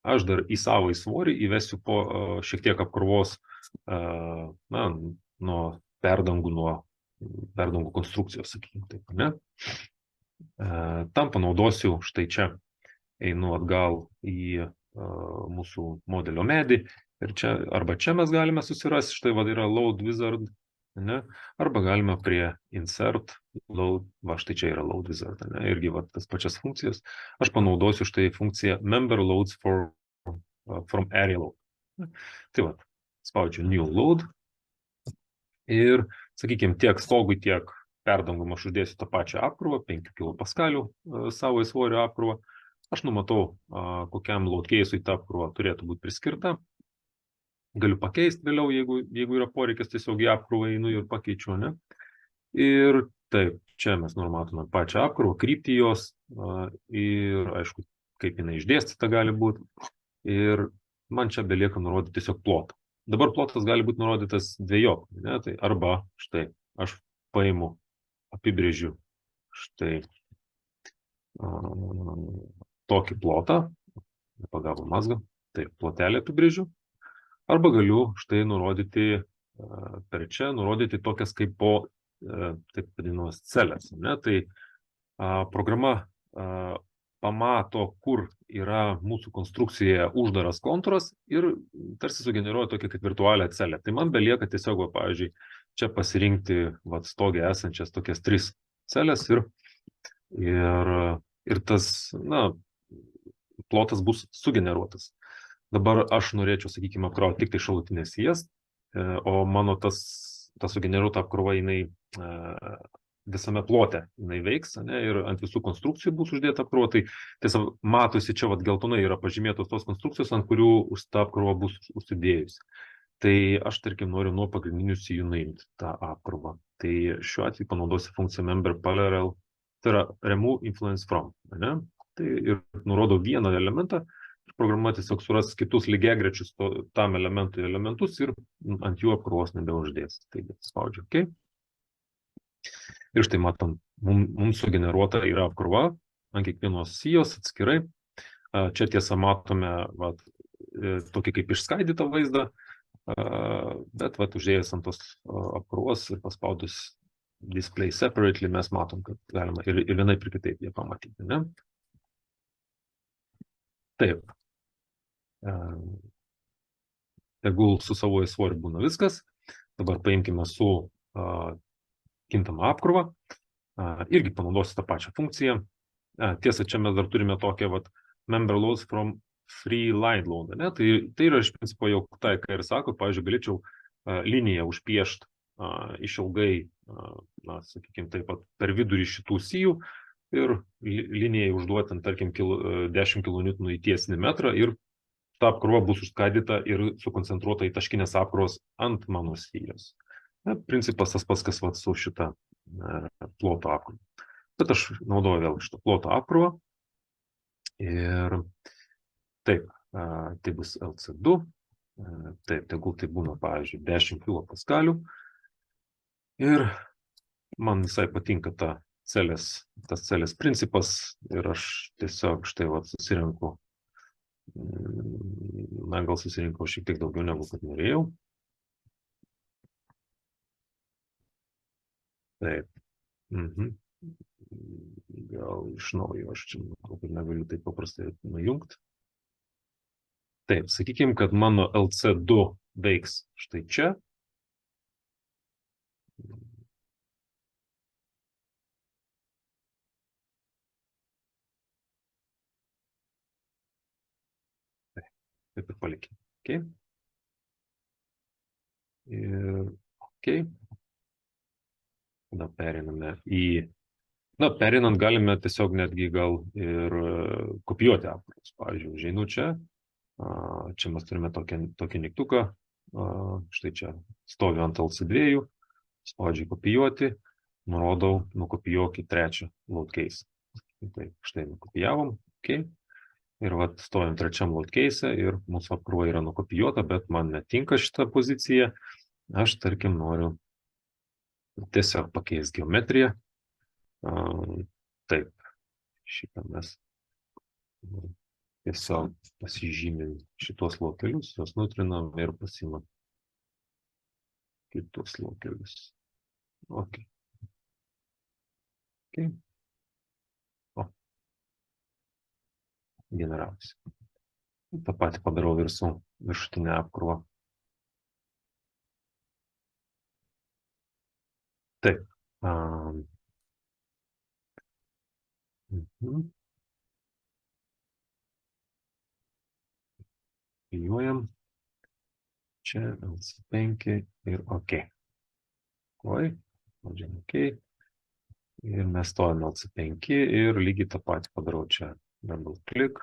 Aš dar į savo svorį įvesiu po šiek tiek apkrovos nuo perdangų konstrukcijos, sakykime taip, ne? Tam panaudosiu štai čia. Einu atgal į mūsų modelio medį ir čia, arba čia mes galime susirasti, štai va yra load wizard, ne? Arba galime prie insert load, va štai čia yra load wizard, ne? Irgi va tas pačias funkcijas. Aš panaudosiu štai funkciją member loads from area load. Tai va, spaudžiu new load ir, sakykime, tiek stogui, tiek perdangom aš uždėsiu tą pačią apkrovą, 5 kPa savo svorio apkrovą. Aš numatau, kokiam load case'ui ta apkrova turėtų būti priskirta. Galiu pakeisti vėliau, jeigu yra poreikis, tiesiog į apkrovą einu ir pakeičiu, ne? Ir taip, čia mes numatome pačią apkrovą, kryptį jos ir, aišku, kaip jinai išdėstyta gali būti. Ir man čia belieka nurodyti tiesiog plotą. Dabar plotas gali būti nurodytas dvejopai, ne? Tai arba štai aš paimu, apibrėžiu štai tokį plotą, pagavo mazgą, tai plotelį apibrėžiu, arba galiu štai nurodyti per čia, nurodyti tokias kaip po, taip vadinamas, celės, ne? Tai programa pamato, kur yra mūsų konstrukcijoje uždaras kontūras ir tarsi sugeneruoja tokią kaip virtualią celę. Tai man belieka tiesiog, va, pavyzdžiui, čia pasirinkti va, stogė esančias tokias 3 celės ir tas, na, plotas bus sugeneruotas. Dabar aš norėčiau, sakykime, apkrauti tik tai šalutinės sijas, o mano ta sugeneruota apkrova, jinai visame plote jinai veiks, ne, ir ant visų konstrukcijų bus uždėta apkrova. Tai tiesiog matosi čia, vat, geltonai yra pažymėtos tos konstrukcijos, ant kurių ta apkrova bus užsidėjusi. Tai aš, tarkim, noriu nuo pagrindinių sijų nuimti tą apkrovą. Tai šiuo atveju panaudosiu funkciją member parallel, tai yra remove influence from, ne? Tai ir nurodo vieną elementą, programa tiesiog suras kitus lygiagrečius tam elementui elementus ir ant jų apkrovos nebeuždės. Taigi spaudžiu OK. Ir štai matom, mums sugeneruota yra apkrova ant kiekvienos sijos atskirai. Čia tiesa matome vat, tokį kaip išskaidytą vaizdą, bet vat, uždėjęs ant tos apkrovos ir paspaudus display separately mes matom, kad galima ir vienaip ir kitaip ją pamatyti, ne? Taip. Tegul su savo svoriu būna viskas. Dabar paimkime su kintama apkrova. Irgi panaudosiu tą pačią funkciją. Tiesa, čia mes dar turime tokią vat, member loads from free line load, ne? Tai yra iš principo jau tai, ką ir sako, pavyzdžiui, galėčiau liniją užpiešti išilgai, na, sakykime, taip pat per vidurį šitų sijų ir linijai užduoti, tarkim, 10 kN į tiesinį metrą ir ta apkrova bus užskaidyta ir sukoncentruota į taškinės apkrovos ant mano sijos. Na, principas tas pats, kas vat, su šita ploto apkrova. Bet aš naudoju vėl šitą ploto apkrovą. Ir taip, tai bus LC2. Taip, tegul tai būna, pavyzdžiui, 10 kPa. Ir man visai patinka tas celės principas ir aš tiesiog štai vat susirinku, na, gal susirinkau šiek tiek daugiau negu kad norėjau. Taip. Gal iš naujo aš čia negaliu taip paprastai nujungti. Taip, sakykime, kad mano LC2 veiks štai čia. Taip ir palikime. Okay. Ir OK. Tada periname na, perinant galime tiesiog netgi gal ir kopijuoti apkrovas. Pavyzdžiui, užeinu čia. Čia mes turime tokį mygtuką. Štai čia stoviu ant LC2. Spaudžiu kopijuoti. Nurodau, nukopijuok į trečią load case. Tai štai nukopijavom. OK. Ir vat stovim trečiam load case ir mūsų apkrova yra nukopijuota, bet man netinka šita pozicija. Aš, tarkim, noriu tiesiog pakeis geometriją. Taip, šitą mes tiesiog pasižymim šitos lokelius, juos nutrinam ir pasimam kitus lokelius. Ok. Okay. O, generavosi. Ta patį padarau ir su viršutinė apkrova. Taip. Klijuojam. Čia LC5 ir OK. Oi, spaudžiam OK. Ir mes stojame LC5 ir lygiai tą patį padarau čia. Double click.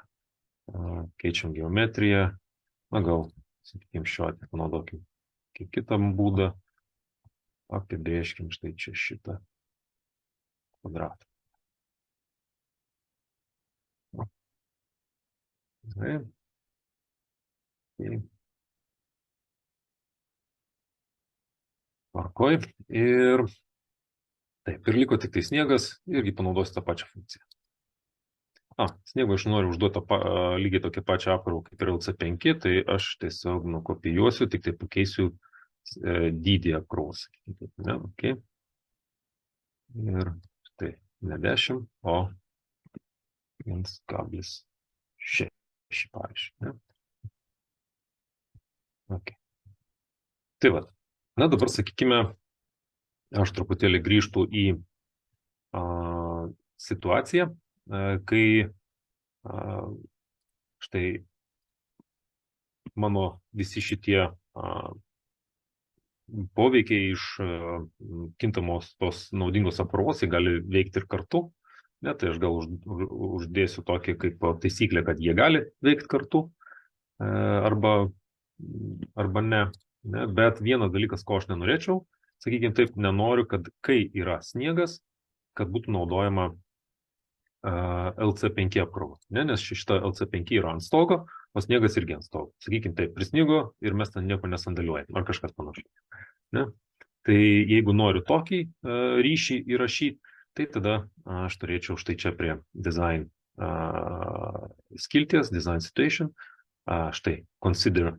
Keičiam geometriją. Na gal, sakykime, šiuo atveju panaudokim kitą būdą. Apibrėžkim štai čia šitą kvadratą. Gerai. Tvarkoj. Ir taip, ir liko tik tai sniegas, irgi panaudosiu tą pačią funkciją. Sniego aš noriu užduoti lygiai tokią pačią apkrovą kaip ir LC5, tai aš tiesiog nukopijuosiu, tik tai pakeisiu dydį apkrovos. Ne, okay. Ir štai ne 10, o 1,6, pavyzdžiui. Ne? Okay. Tai va. Na dabar sakykime, aš truputėlį grįžtų į situaciją, kai štai mano visi šitie poveikiai iš kintamos tos naudingos apkrovos gali veikti ir kartu. Ne, tai aš gal uždėsiu tokį kaip taisyklę, kad jie gali veikti kartu arba ne. Ne. Bet vienas dalykas, ko aš nenorėčiau, sakykime taip, nenoriu, kad kai yra sniegas, kad būtų naudojama LC5 apkrova. Ne, nes šita LC5 yra ant stogo, o sniegas irgi ant stogo. Sakykime taip, prisnigo ir mes ten nieko nesandaliuojam, ar kažkas panašiai. Ne? Tai jeigu noriu tokį ryšį įrašyti, tai tada aš turėčiau štai čia prie design skilties, design situation, štai consider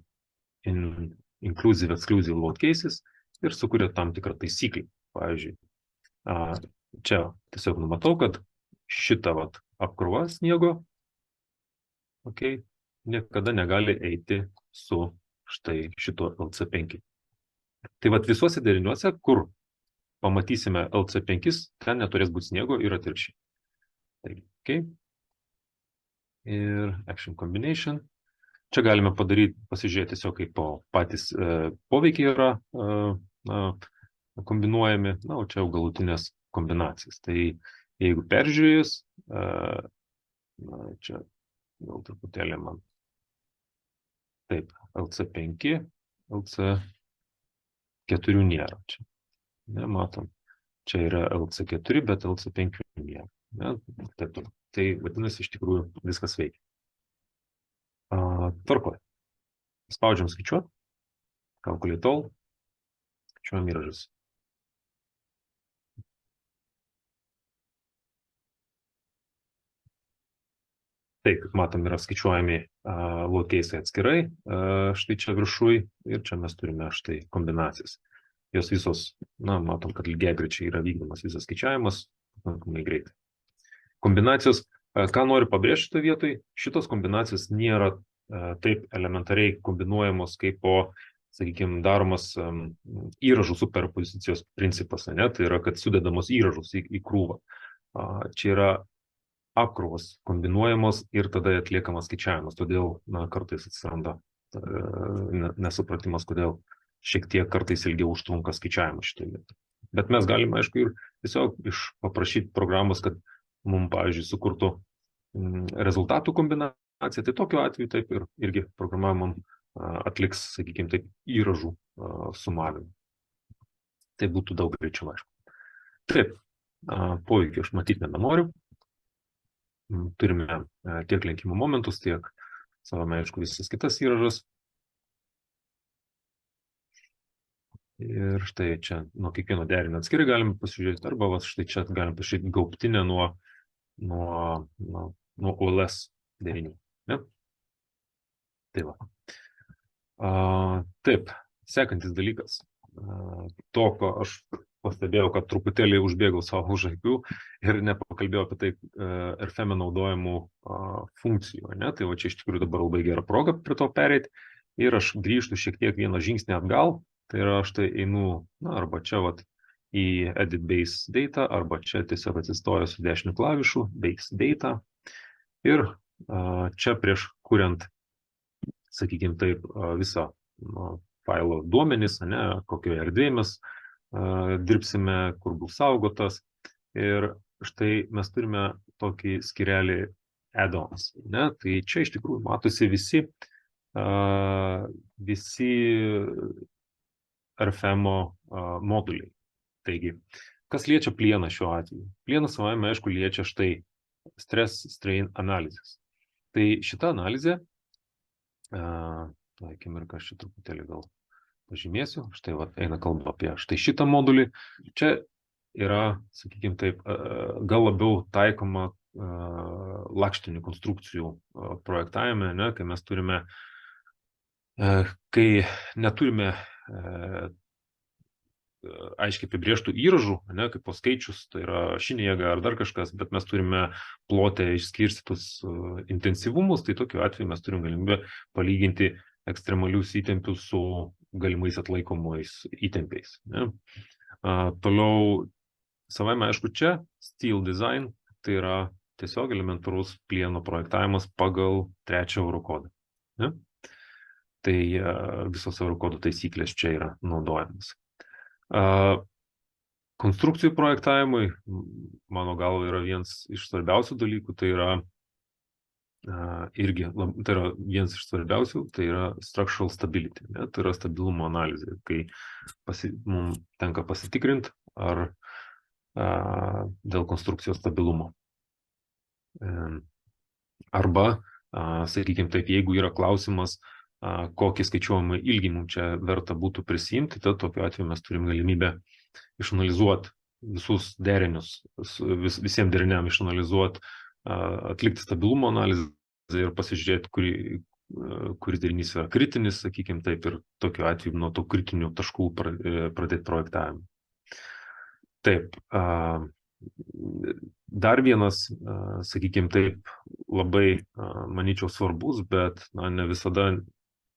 inclusive, exclusive load cases ir sukuria tam tikrą taisyklį. Pavyzdžiui, čia tiesiog numatau, kad šita apkrova sniego niekada negali eiti su štai šituo LC5. Tai visuose deriniuose, kur pamatysime LC5, ten neturės būti sniego ir atvirkščiai. Tai, ir action combination. Čia galime padaryti, pasižiūrėti tiesiog, kaip patys poveikiai yra kombinuojami, na, o čia jau galutinės kombinacijas. Tai jeigu peržiūrėjus, čia gal truputėlį man taip, LC5, LC4 nėra čia. Nematom, čia yra LC4, bet LC5 nėra. Ne? Taip, tai vadinasi, iš tikrųjų viskas veikia. Tvarkoj. Spaudžiam skaičiuot. Calculate all. Skaičiuojam įražus. Taip, kaip matom, yra skaičiuojami load case'ai atskirai. Štai čia viršui ir čia mes turime štai kombinacijas. Jos visos, na, matom, kad lygiagrečiai yra vykdomas visas skaičiavimas, pakankamai greitai. Kombinacijos, ką noriu pabrėžti šitoje vietoje, šitos kombinacijos nėra taip elementariai kombinuojamos kaip sakykime, daromas įražų superpozicijos principas, ne? Tai yra, kad sudedamos įražus į krūvą. Čia yra apkrovos kombinuojamos ir tada atliekamas skaičiavimas, todėl kartais atsiranda nesupratimas, kodėl šiek tiek kartais ilgiau užtrunka skaičiavimas šitoje vietoje. Bet mes galime, aišku, ir tiesiog paprašyti programos, kad mums, pavyzdžiui, sukurtų rezultatų kombinaciją, tai tokiu atveju taip ir irgi programavimam atliks, sakykime, taip, įražų sumavimą. Tai būtų daug greičiau, aišku. Taip, poveikį aš matyti nebenoriu. Turime tiek lenkimo momentus, tiek savame, aišku, visas kitas įražas. Ir štai čia nuo kiekvieno derinio atskirai galime pasižiūrėti, arba štai čia galime pasižiūrėti gaubtinę nuo OLS derinių. Ne? Tai va. Taip, sekantis dalykas. To, ko aš pastebėjau, kad truputėlį užbėgau savo už akių ir nepakalbėjau apie tai RFM naudojamų funkcijų. Ne? Tai va čia iš tikrųjų dabar labai gera proga prie to pereiti. Ir aš grįžtu šiek tiek vieną žingsnį atgal. Tai yra aš tai einu, arba čia vat, į Edit Base Data, arba čia tiesiog atsistoju su dešiniu klavišu Base Data. Ir čia prieš kuriant, sakykime taip, visą failo duomenys, kokioje erdvėje mes dirbsime, kur bus saugotas. Ir štai mes turime tokį skyrelį add-ons. Tai čia iš tikrųjų matosi visi RFM moduliai. Taigi, kas liečia plieną šiuo atveju? Plienas savame, aišku, liečia štai stress strain analizės. Tai šita analizė, akimirką aš čia truputėlį gal pažymėsiu, štai va, eina kalba apie štai šitą modulį. Čia yra, sakykime taip, gal labiau taikoma lakštinių konstrukcijų projektavime, kai mes turime, kai neturime aiškiai apibrėžtų įražų, kaip po skaičius, tai yra ašinė jėga ar dar kažkas, bet mes turime plote išskirstytus intensyvumus, tai tokiu atveju mes turim galimybę palyginti ekstremalius įtempius su galimais atlaikomais įtempiais. Toliau, savaime aišku, čia Steel Design, tai yra tiesiog elementarus plieno projektavimas pagal 3 Eurokodą. Tai visos Eurokodo taisyklės čia yra naudojamas. Konstrukcijų projektavimui, mano galva, yra vienas iš svarbiausių dalykų, tai yra vienas iš svarbiausių, tai yra structural stability, tai yra stabilumo analizė, kai mums tenka pasitikrinti, ar dėl konstrukcijos stabilumo. Arba, sakykime taip, jeigu yra klausimas, kokį skaičiuojamą ilgį mums čia verta būtų prisimti, tad tokiu atveju mes turim galimybę išanalizuoti visus derinius, visiems deriniam išanalizuoti, atlikti stabilumo analizę ir pasižiūrėti, kuris derinys yra kritinis, sakykime taip, ir tokiu atveju nuo tų kritinių taškų pradėti projektavimą. Taip, dar vienas, sakykime taip, labai, manyčiau, svarbus, bet ne visada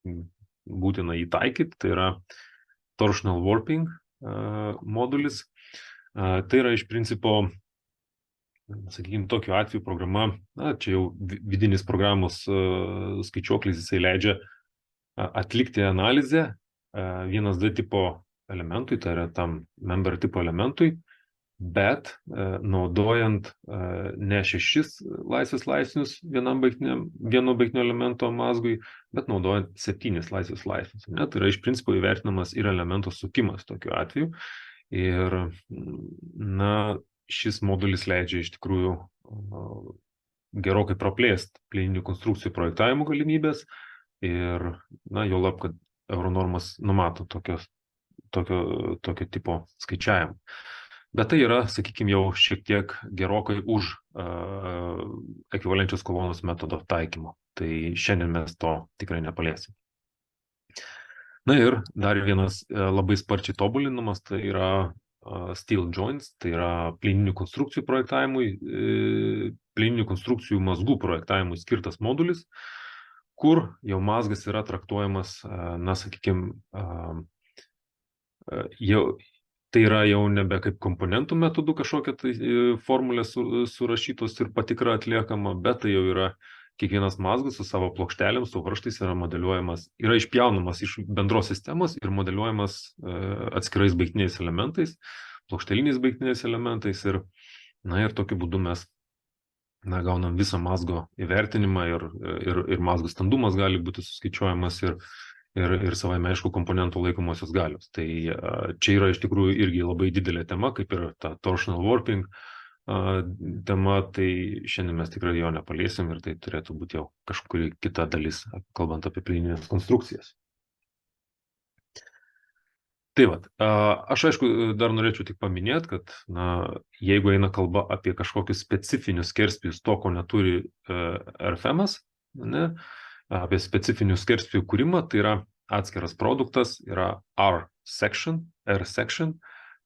būtina įtaikyti, tai yra torsional warping modulis. Tai yra iš principo, sakykime, tokiu atveju programa, čia jau vidinis programos skaičiuoklis, jisai leidžia atlikti analizę 1D tipo elementui, tai yra tam member tipo elementui, bet naudojant ne 6 laisvės laipsnius vieno baigtinio elemento mazgui, bet naudojant 7 laisvės laipsnius. Tai yra iš principo įvertinamas ir elemento sukimas tokiu atveju. Ir šis modulis leidžia iš tikrųjų gerokai praplėsti plieninių konstrukcijų projektavimo galimybės ir, jau lab, kad Euronormas numato tokio tipo skaičiavimą. Bet tai yra, sakykime, jau šiek tiek gerokai už ekvivalenčios kolonos metodo taikymo. Tai šiandien mes to tikrai nepaliesim. Ir dar vienas labai sparčiai tobulinamas, tai yra steel joints, tai yra plieninių konstrukcijų projektavimui, plieninių konstrukcijų mazgų projektavimui skirtas modulis, kur jau mazgas yra traktuojamas, sakykime, tai yra jau nebe kaip komponentų metodų kažkokia tai formulė surašytos ir patikra atliekama, bet tai jau yra kiekvienas mazgas su savo plokštelėm, su varžtais yra modeliuojamas, yra išpjaunamas iš bendros sistemos ir modeliuojamas atskirais baigtiniais elementais, plokšteliniais baigtiniais elementais ir tokiu būdu mes gaunam visą mazgo įvertinimą ir mazgo standumas gali būti suskaičiuojamas ir savaime aišku komponentų laikomosios galios. Tai čia yra iš tikrųjų irgi labai didelė tema, kaip ir ta torsional warping tema, tai šiandien mes tikrai jo nepaliesim ir tai turėtų būti jau kažkuri kita dalis, kalbant apie plieninės konstrukcijas. Tai vat, aš aišku dar norėčiau tik paminėti, kad jeigu eina kalba apie kažkokius specifinius skerspjūvius, to, ko neturi RFM-as, ne, apie specifinių skerspjūvių kūrimą, tai yra atskiras produktas, yra R-section,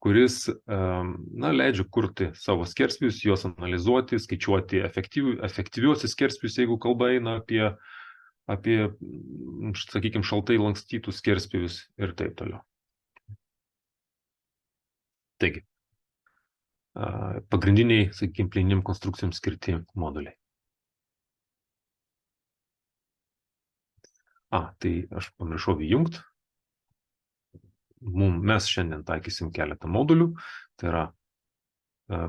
kuris leidžia kurti savo skerspjūvius, juos analizuoti, skaičiuoti efektyviuosius skerspjūvius, jeigu kalba eina apie sakykime, šaltai lankstytus skerspjūvius ir taip toliau. Taigi, pagrindiniai, sakykime, plieninėm konstrukcijom skirti moduliai. Tai aš pamiršau įjungti. Mes šiandien taikysim keletą modulių, tai yra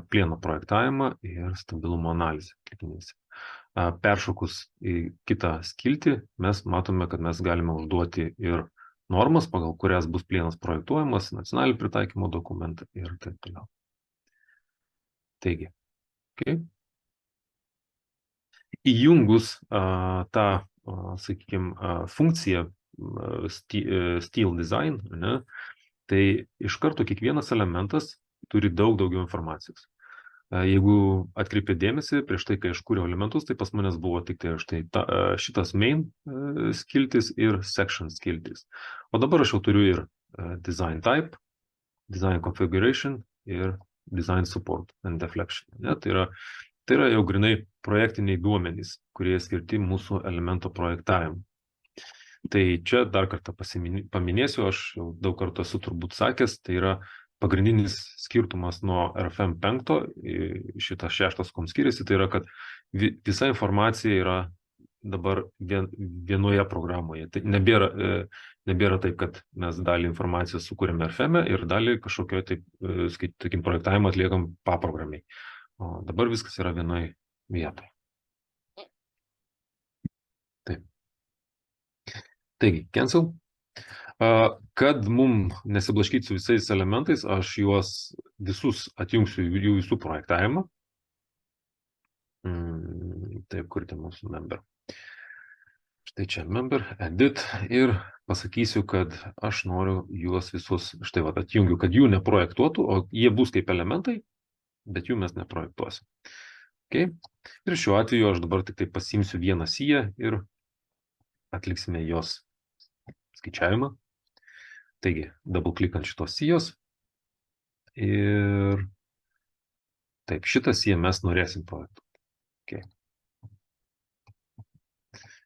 plieno projektavimą ir stabilumo analizę. Peršokus į kitą skiltį, mes matome, kad mes galime užduoti ir normas, pagal kurias bus plienas projektuojamas, nacionalinį pritaikymo dokumentą ir taip toliau. Taigi, įjungus tą, sakykime, funkciją Steel Design, tai iš karto kiekvienas elementas turi daugiau informacijos. Jeigu atkreipė dėmesį, prieš tai, kai aš kūriau elementus, tai pas manęs buvo tik tai štai šitas main skiltis ir section skiltis. O dabar aš jau turiu ir design type, design configuration ir design support and deflection. Tai yra jau grinai projektiniai duomenys, kurie skirti mūsų elemento projektavimui. Tai čia dar kartą paminėsiu, aš jau daug kartų esu turbūt sakęs, tai yra pagrindinis skirtumas nuo RFM 5, šitas 6 kom skiriasi, tai yra, kad visa informacija yra dabar vienoje programoje. Tai nebėra taip, kad mes dalį informacijos sukūrėme RFM ir dalį kažkokio projektavimą atliekam paprogramiai. O dabar viskas yra vienoje vietoje. Taip. Taigi, cancel. Kad nesiblaškyti su visais elementais, aš juos visus atjungsiu jų visų projektavimą. Taip, kurti mūsų member. Štai čia member, edit ir pasakysiu, kad aš noriu juos visus, štai atjungiu, kad jų neprojektuotų, o jie bus kaip elementai, bet jų mes neprojektuosim. Ir šiuo atveju aš dabar tik tai pasiimsiu vieną siją ir atliksime jos skaičiavimą. Taigi, double click ant šitos sijos ir taip, šitą siją mes norėsim projektuoti.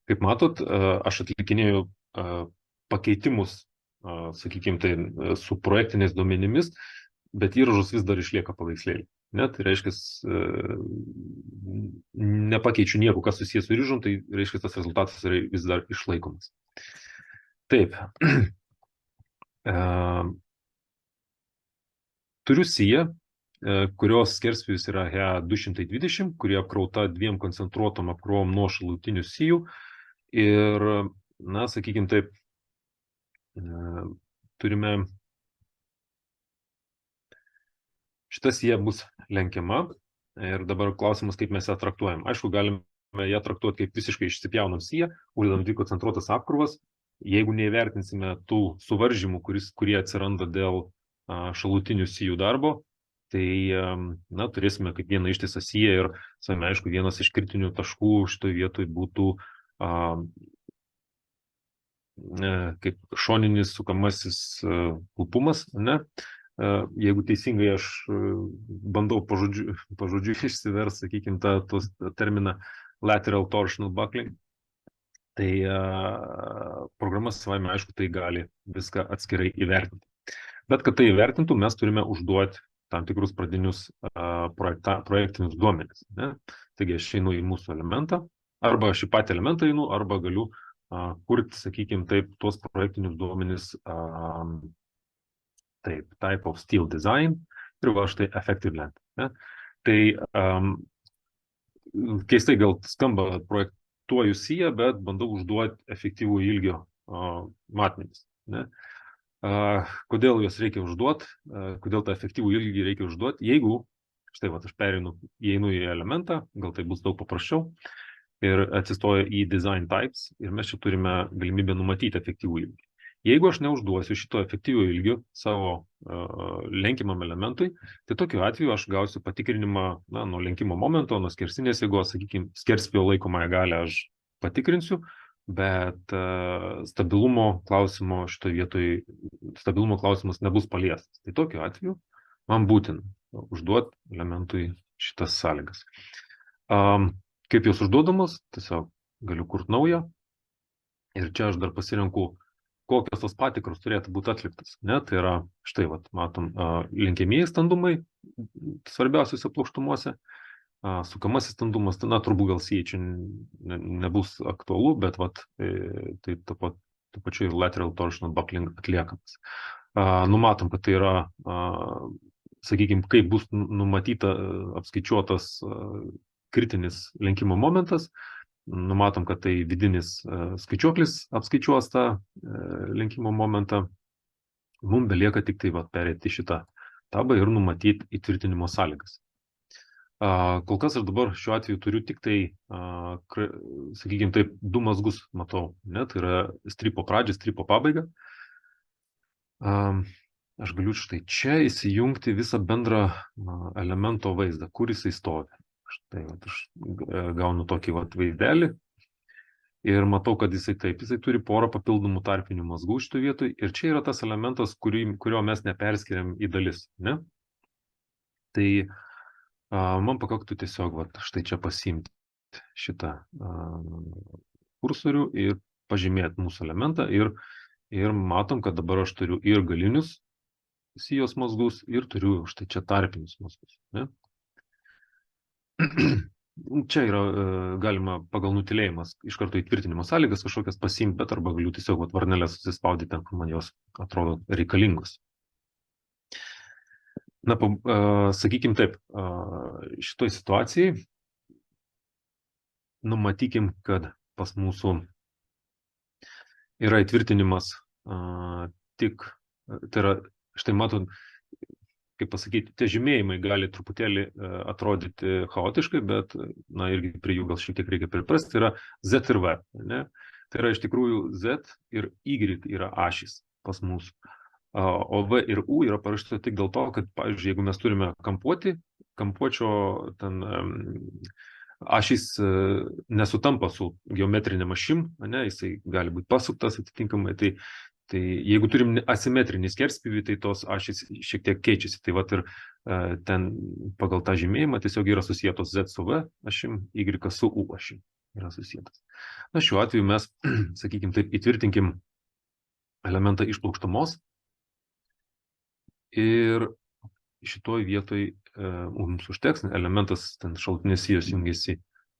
Kaip matot, aš atlikinėjau pakeitimus, sakykime, tai su projektiniais duomenimis, bet įrašus vis dar išlieka paveikslėlį. Tai reiškia, nepakeičiu nieko, kas susijęs su įrašom, tai reiškia, tas rezultatas yra vis dar išlaikomas. Taip. Turiu siją, kurios skerspjūvis yra HE220, kurie apkrauta dviem koncentruotom apkrovom nuo šalutinių sijų. Ir, sakykime taip, turime, šita sija bus lenkiama ir dabar klausimas, kaip mes ją traktuojam. Aišku, galime ją traktuoti kaip visiškai išsipjaunam siją, uždedam dvi koncentruotas apkrovas. Jeigu neįvertinsime tų suvaržymų, kurie atsiranda dėl šalutinių sijų darbo, tai turėsime kaip vieną ištisą siją ir, savime, aišku, vienas iš kritinių taškų šitoje vietoje būtų kaip šoninis sukamasis lupumas, Jeigu teisingai aš bandau pažodžiu išsiversti, sakykime, tą terminą lateral torsional buckling, tai programa savame, aišku, tai gali viską atskirai įvertinti. Bet kad tai įvertintų, mes turime užduoti tam tikrus pradinius projektinius duomenis. Taigi aš einu į mūsų elementą, arba šį patį elementą einu, arba galiu kurti, sakykime, taip, tuos projektinius duomenis taip, type of steel design ir va štai effective length. Tai keistai gal skamba projektuoju siją, bet bandau užduoti efektyvų ilgio matmenis. Kodėl juos reikia užduoti, kodėl tą efektyvų ilgį reikia užduoti, jeigu, štai va, aš įeinu į elementą, gal tai bus daug paprasčiau, ir atsistoju į design types ir mes čia turime galimybę numatyti efektyvų ilgį. Jeigu aš neužduosiu šito efektyvio ilgio savo lenkimam elementui, tai tokiu atveju aš gausiu patikrinimą nuo lenkimo momento, nuo skersinės jėgos, sakykime, skerspėjo laikomąją galę aš patikrinsiu, bet stabilumo klausimas nebus paliestas. Tai tokiu atveju man būtina užduoti elementui šitas sąlygas. Kaip jos užduodamos, tiesiog galiu kurti naują. Ir čia aš dar pasirenku, kokios tos patikros turėtų būti atliktas. Tai yra, štai, matom, lenkiamieji standumai svarbiausiuose plokštumuose, sukamasis standumas, turbūt gal čia nebus aktualu, bet tai tuo pačiu ir lateral torsional buckling atliekamas. Numatom, kad tai yra, sakykime, kaip bus numatyta, apskaičiuotas kritinis lenkimo momentas. Numatom, kad tai vidinis skaičiuoklis apskaičiuos tą lenkimo momentą. Mums belieka tik tai perėti šitą tabą ir numatyti įtvirtinimo sąlygas. Kol kas aš dabar šiuo atveju turiu tik tai, sakykime taip, du mazgus matau. Tai yra stripo pradžią, stripo pabaigą. Aš galiu štai čia įsijungti visą bendrą elemento vaizdą, kur jisai stovi. Štai, aš gaunu tokį vaizdelį ir matau, kad jisai turi porą papildomų tarpinių mazgų šitoje vietoje ir čia yra tas elementas, kurio mes neperskiriam į dalis. Tai man pakaktų tiesiog štai čia pasiimti šitą kursorių ir pažymėti mūsų elementą ir matom, kad dabar aš turiu ir galinius sijos mazgus ir turiu štai čia tarpinius mazgus. Čia yra galima pagal nutilėjimas iš karto įtvirtinimo sąlygas kažkokias pasiimti, bet arba galiu tiesiog varnelės susispaudyti ten, kur man jos atrodo reikalingos. Sakykim taip, šitoj situacijai numatykim, kad pas mūsų yra įtvirtinimas tik, tai yra, štai matot, kaip pasakyti, tie žymėjimai gali truputėlį atrodyti chaotiškai, bet, irgi prie jų gal šiek tiek reikia priprasti, tai yra Z ir V. Tai yra iš tikrųjų Z ir Y yra ašys pas mūsų. O V ir U yra parašyta tik dėl to, kad, pavyzdžiui, jeigu mes turime kampuočio ten ašys nesutampa su geometrinėm ašim, jisai gali būti pasuktas atitinkamai, tai jeigu turim asimetrinį skerspjūvį, tai tos ašys šiek tiek keičiasi. Tai ir ten pagal tą žymėjimą tiesiog yra susietos Z su V ašim, Y su U ašim yra susietos. Šiuo atveju mes, sakykime taip, įtvirtinkim elementą iš plokštumos ir šitoj vietoj mums užteks, elementas ten šalutinės sijos jungiasi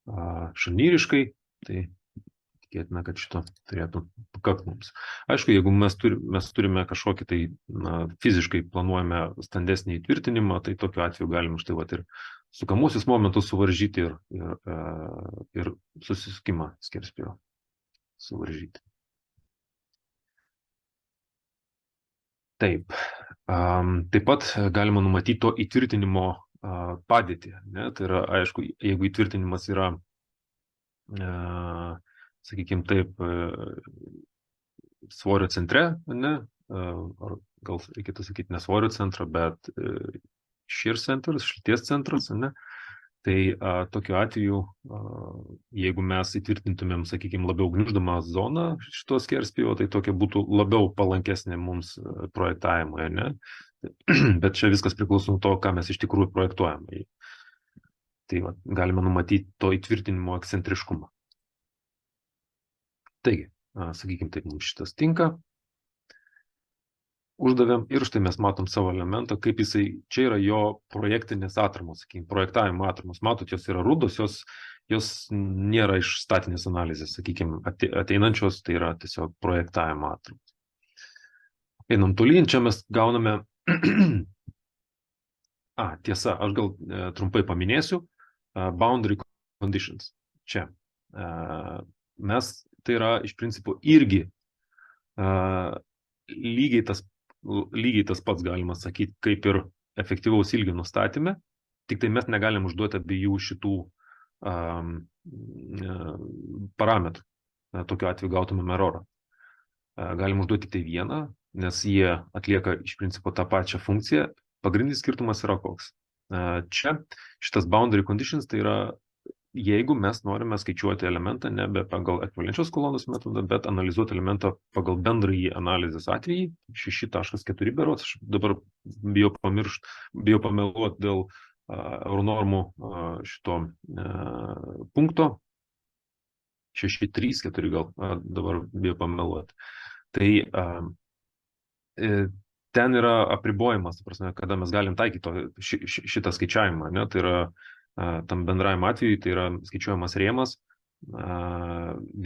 šarnyriškai, tai tikėtina, kad šito turėtų pakakti mums. Aišku, jeigu mes turime kažkokį tai fiziškai planuojame standesnį įtvirtinimą, tai tokiu atveju galim štai ir sukamuosius momentus suvaržyti ir susisukimą skerspjūvio suvaržyti. Taip. Taip pat galima numatyti to įtvirtinimo padėtį. Tai yra, aišku, jeigu įtvirtinimas yra sakykime taip, svorio centre, ar gal reikėtų sakyti ne svorio centrą, bet shear centras, šilties centras, tai tokiu atveju, jeigu mes įtvirtintumėm, sakykime, labiau gniuždamą zoną šitos skerspjūvio, tai tokia būtų labiau palankesnė mums projektavimui, bet čia viskas priklauso nuo to, ką mes iš tikrųjų projektuojame. Tai galime numatyti to įtvirtinimo ekscentriškumą. Taigi, sakykime, taip mums šitas tinka. Uždavėm ir štai mes matom savo elementą, kaip jisai, čia yra jo projektinės atramos, sakykime, projektavimo atramos. Matot, jos yra rudos, jos nėra iš statinės analizės, sakykime, ateinančios, tai yra tiesiog projektavimo atramos. Einam tolyn, čia mes gauname, tiesa, aš gal trumpai paminėsiu, boundary conditions. Čia mes, tai yra iš principo irgi lygiai tas pats galima sakyti, kaip ir efektyvaus ilgio nustatyme, tik tai mes negalim užduoti abiejų šitų parametrų. Tokiu atveju gautumėm errorą. galim užduoti tik tai vieną, nes jie atlieka iš principo tą pačią funkciją. Pagrindinis skirtumas yra koks. Čia šitas boundary conditions tai yra, jeigu mes norime skaičiuoti elementą nebe pagal ekvivalenčios kolonos metodą, bet analizuoti elementą pagal bendrąjį analizės atvejį, 6.4 berods, aš dabar bijau pameluoti dėl euronormų šito punkto, 6.3.4 gal, dabar bijau pameluoti. Tai ten yra apribojimas, prasme, kada mes galim taikyti šitą skaičiavimą, ne? Tai yra tam bendrajam atveju, tai yra skaičiuojamas rėmas,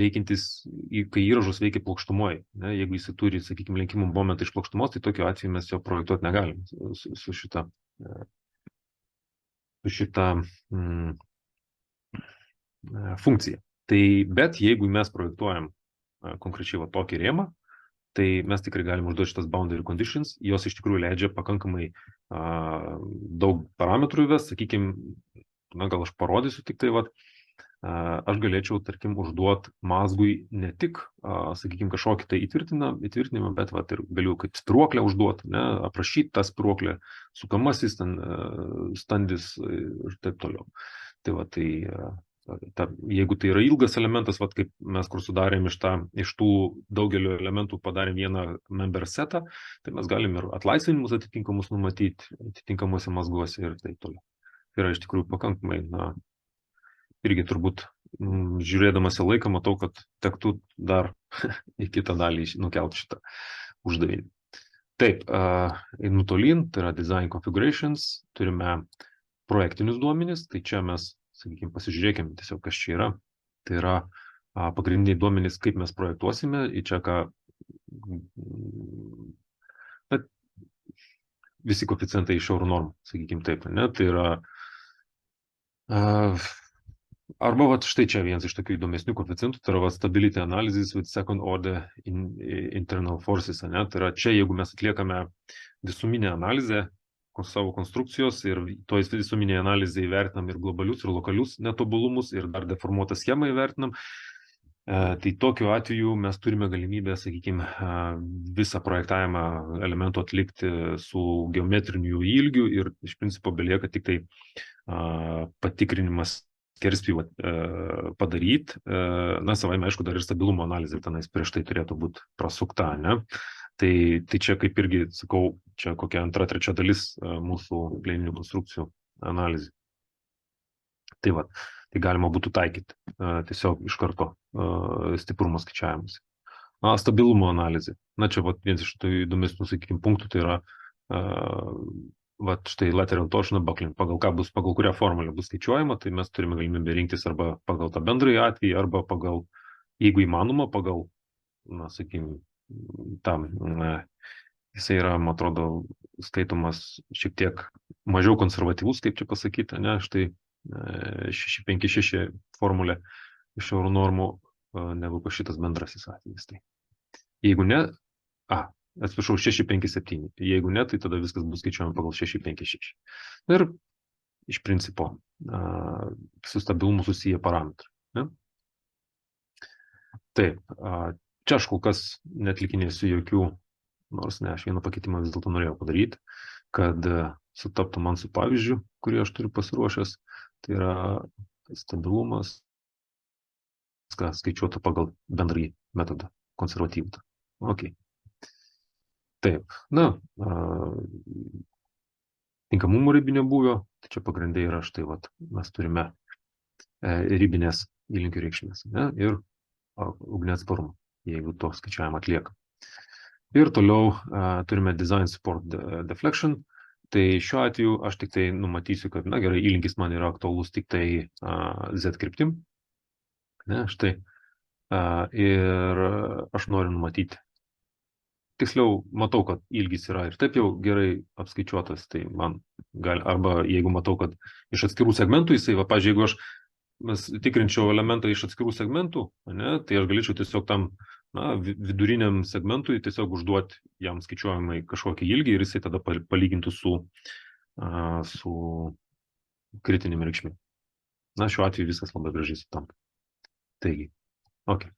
veikintis, kai įražus veikia plokštumoje. Jeigu jis turi, sakykime, lenkimų momentą iš plokštumos, tai tokiu atveju mes jo projektuoti negalim su šita funkcija. Tai, bet jeigu mes projektuojam konkrečiai va tokį rėmą, tai mes tikrai galim užduoti šitas boundary conditions, jos iš tikrųjų leidžia pakankamai daug parametrų įvesti, sakykime, gal aš parodysiu tik tai, aš galėčiau, tarkim, užduoti mazgui ne tik, sakykime, kažkokį tai įtvirtinimą, bet ir galiu kaip spiruoklę užduoti, aprašyti tą spiruoklę, sukamasis, standis ir taip toliau. Tai jeigu tai yra ilgas elementas, kaip mes kur sudarėm iš tų daugelio elementų padarėm vieną member setą, tai mes galim ir atlaisvinimus atitinkamus numatyti atitinkamuose mazguose ir taip toliau. Tai yra iš tikrųjų pakankamai, irgi turbūt žiūrėdamas į laiką matau, kad tektų dar į kitą dalį nukelti šitą uždavinį. Taip, einu tolyn, tai yra design configurations, turime projektinius duomenis, tai čia mes, sakykime, pasižiūrėkime tiesiog, kas čia yra. Tai yra pagrindiniai duomenys, kaip mes projektuosime, į čia ką visi koeficientai iš euronormų, sakykime taip, ne? Tai yra arba štai čia vienas iš tokių įdomesnių koeficientų, tai yra stability analysis with second order internal forces, ne? Tai yra čia, jeigu mes atliekame visuminę analizę savo konstrukcijos ir toj visuminėje analizėje įvertinam ir globalius, ir lokalius netobulumus, ir dar deformuotą schemą įvertinam, tai tokiu atveju mes turime galimybę, sakykime, visą projektavimą elementų atlikti su geometriniu ilgiu ir iš principo belieka tik tai patikrinimas skerspjūvį padaryti. Savaime, aišku, dar ir stabilumo analizė tenais prieš tai turėtų būti prasukta, ne? Tai čia kaip irgi, sakau, čia kokia antra, trečia dalis mūsų plėninių konstrukcijų analizė. Tai galima būtų taikyti tiesiog iš karto stiprumo skaičiavimus. Stabilumo analizė. Čia vienas iš tų įdomesnių, sakykime, punktų, tai yra štai lateral torsion buckling, pagal kurią formulę bus skaičiuojama, tai mes turime galimybę rinktis arba pagal tą bendrąjį atvejį, arba pagal, jeigu įmanoma, pagal, sakykime, jisai yra, man atrodo, skaitomas šiek tiek mažiau konservatyvus, kaip čia pasakyti, ne, štai 656 formulė iš euronormų negu šitas bendrasis atvejis. Tai jeigu ne, atsiprašau, 657, jeigu ne, tai tada viskas bus skaičiuojama pagal 656. Ir iš principo su stabilumu susiję parametrai. Ne? Taip, čia aš kol kas netlikinėsiu jokių, nors ne, aš vieną pakeitimą vis dėlto norėjau padaryti, kad sutaptų man su pavyzdžiu, kurį aš turiu pasiruošęs, tai yra stabilumas, skaičiuota pagal bendrąjį metodą, konservatyvų. Okay. Taip, tinkamumo ribinio būvio, tai čia pagrindai yra štai, mes turime ribinės įlinkių reikšmės, ne, ir ugnies atsparumą, jeigu to skaičiavimą atlieka. Ir toliau turime design support deflection, tai šiuo atveju aš tik tai numatysiu, kad, gerai, įlinkis man yra aktualus tik tai Z kryptim, ne, štai, ir aš noriu numatyti. Tiksliau, matau, kad ilgis yra ir taip jau gerai apskaičiuotas, tai man gali, arba jeigu matau, kad iš atskirų segmentų jisai, pavyzdžiui, jeigu mes tikrinčiau elementą iš atskirų segmentų, ne, tai aš galėčiau tiesiog tam viduriniam segmentui tiesiog užduoti jam skaičiuojamai kažkokį ilgį ir jisai tada palygintų su kritinėm reikšmėm. Šiuo atveju viskas labai gražiai sutampa. Taigi, ok.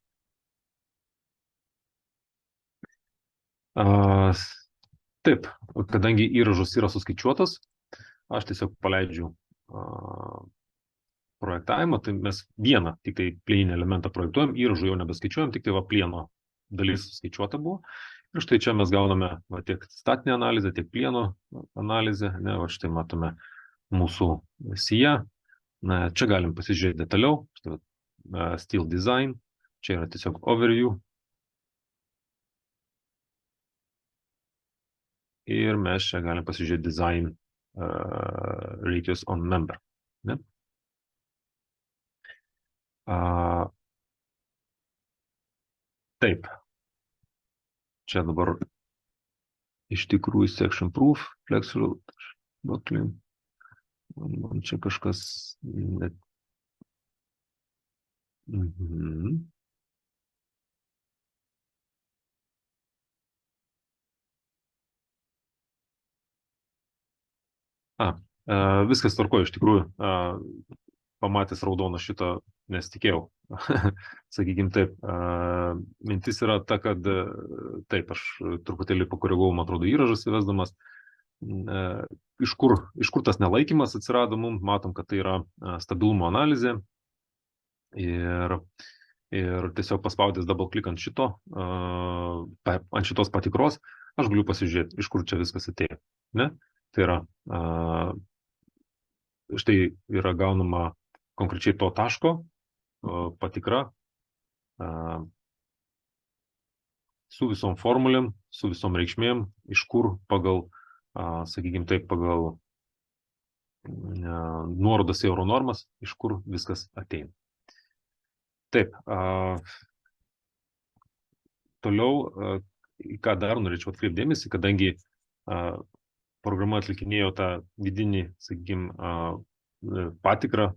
Taip, kadangi įražas yra suskaičiuotas, aš tiesiog paleidžiu projektavimą, tai mes vieną tik tai plieninį elementą projektuojam, įražų jau nebeskaičiuojam, tik tai va plieno dalis skaičiuota buvo. Ir štai čia mes gauname tiek statinę analizę, tiek plieno analizę. Ne, va štai matome mūsų sija. Na, čia galim pasižiūrėti detaliau. Štai, Steel Design. Čia yra tiesiog overview. Ir mes čia galim pasižiūrėti Design radius on member. Ne? Taip. Čia dabar iš tikrųjų section proof, flexible, buckling. Man čia kažkas net. Viskas tvarkoja, iš tikrųjų. Pamatęs raudoną šitą nesitikėjau. Sakykime taip. Mintis yra ta, kad taip, aš truputėlį pakoregavau, man atrodo, įražas įvesdamas. Iš kur tas nelaikymas atsirado mums, matom, kad tai yra stabilumo analizė. Ir tiesiog paspaudęs double click ant šito, ant šitos patikros, aš galiu pasižiūrėti, iš kur čia viskas atėjo. Ne? Tai yra, štai yra gaunama konkrečiai to taško patikra su visom formulėm, su visom reikšmėm, iš kur pagal, sakykime taip, pagal nuorodas į euronormas, iš kur viskas ateina. Taip, toliau, ką dar norėčiau atkreipdėmėsi, kadangi programa atlikinėjo tą vidinį, sakykime, patikrą,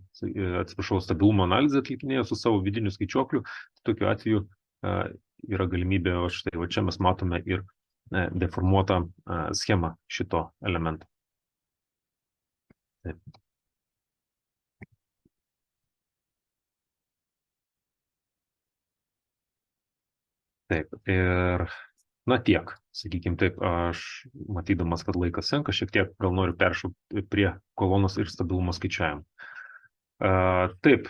atsiprašau, stabilumo analizę atlikinėjo su savo vidiniu skaičiuokliu, tokiu atveju yra galimybė, štai va čia mes matome ir deformuotą schemą šito elemento. Taip. Taip, ir na tiek, sakykime taip, aš matydamas, kad laikas senka, šiek tiek gal noriu peršokti prie kolonos ir stabilumo skaičiavimo. Taip,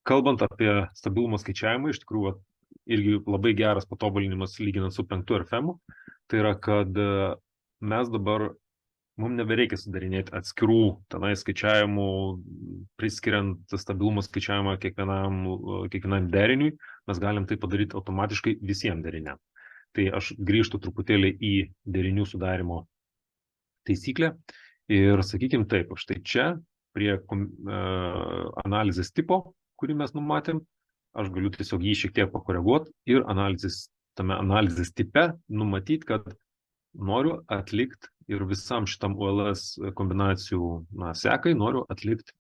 kalbant apie stabilumo skaičiavimą, iš tikrųjų irgi labai geras patobulinimas lyginant su 5 RFM-u, tai yra, kad mes dabar, mums nebereikia sudarinėti atskirų tenai skaičiavimų, priskiriant stabilumo skaičiavimą kiekvienam deriniui, mes galim tai padaryti automatiškai visiems deriniam. Tai aš grįžtu truputėlį į derinių sudarimo taisyklę ir sakykime taip, štai čia prie analizės tipo, kurį mes numatėm, aš galiu tiesiog jį šiek tiek pakoreguoti ir tame analizės tipe numatyti, kad noriu atlikti ir visam šitam ULS kombinacijų sekai noriu atlikti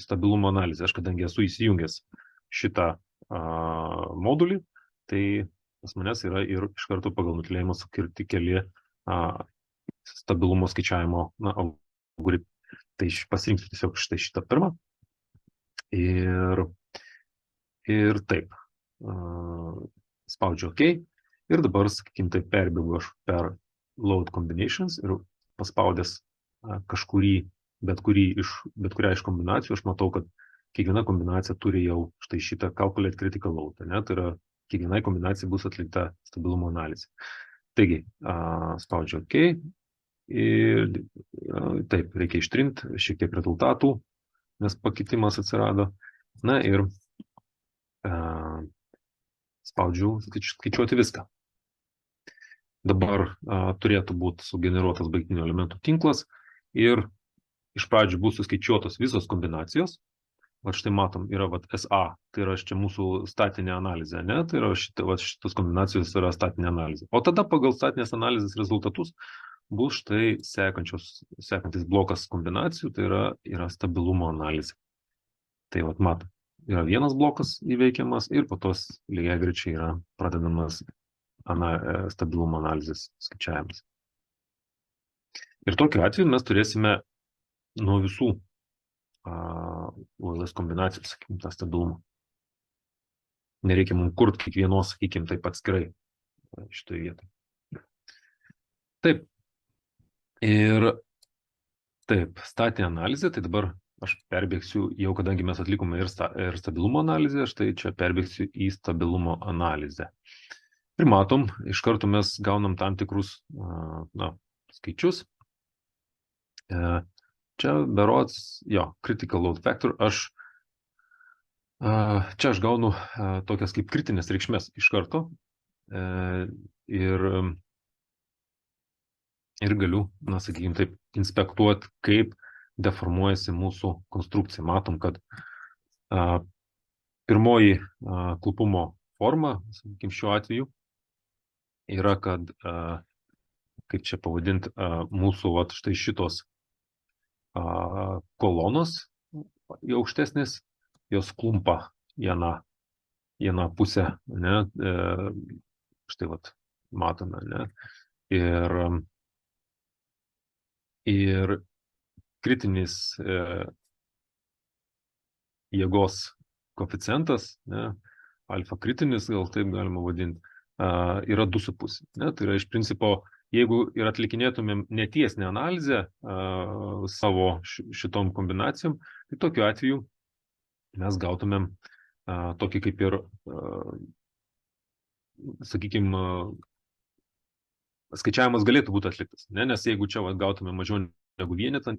stabilumo analizę. Aš kadangi esu įsijungęs šitą modulį, tai pas manęs yra ir iš karto pagal nutylėjimą sukirti keli stabilumo skaičiavimo algoritmai. Tai pasirinksiu tiesiog štai šitą pirmą. Ir taip. Spaudžiu OK. Ir dabar, sakykime, tai perbėgu aš per load combinations ir paspaudęs bet kurią iš kombinacijų, aš matau, kad kiekviena kombinacija turi jau štai šitą calculate critical load. Ne? Tai yra, kiekvienai kombinacijai bus atlikta stabilumo analizė. Taigi, spaudžiu OK. Ir taip, reikia ištrinti šiek tiek rezultatų, nes pakitimas atsirado. Na ir spaudžiu skaičiuoti viską. Dabar turėtų būti sugeneruotas baigtinių elementų tinklas ir iš pradžių bus suskaičiuotos visos kombinacijos. Va štai matom, yra SA, tai yra čia mūsų statinė analizė, ne? Tai yra šitos kombinacijos yra statinė analizė. O tada pagal statinės analizės rezultatus bus štai sekantis blokas kombinacijų, tai yra stabilumo analizė. Tai matom, yra vienas blokas įveikiamas ir po tos lygiagrečiai yra pradedamas stabilumo analizės skaičiavimas. Ir tokiu atveju mes turėsime nuo visų ULS kombinacijų, sakykime, tą stabilumą. nereikia mums kurti kiekvienos, sakykime, taip atskirai šitoje vietoje. Taip. Ir taip, statinė analizė, tai dabar aš perbėgsiu, jau kadangi mes atlikome ir stabilumo analizę, štai čia perbėgsiu į stabilumo analizę. Ir matom, iš karto mes gaunam tam tikrus skaičius. Čia berods, critical load factor, čia aš gaunu tokias kaip kritinės reikšmės iš karto ir galiu, sakykime taip, inspektuoti, kaip deformuojasi mūsų konstrukcija. Matom, kad pirmoji klupumo forma, sakykime, šiuo atveju yra, kad, kaip čia pavadinti, mūsų štai šitos kolonos aukštesnės, jos klumpa vieną pusę, ne, štai matome, ne, ir kritinis jėgos koeficientas, ne, alfa kritinis, gal taip galima vadinti, yra 2,5. Ne, tai yra iš principo, jeigu ir atlikinėtumėm netiesinę analizę savo šitom kombinacijom, tai tokiu atveju mes gautumėm tokį kaip ir, sakykime, skaičiavimas galėtų būti atliktas, ne? Nes jeigu čia gautume mažiau negu vienetą,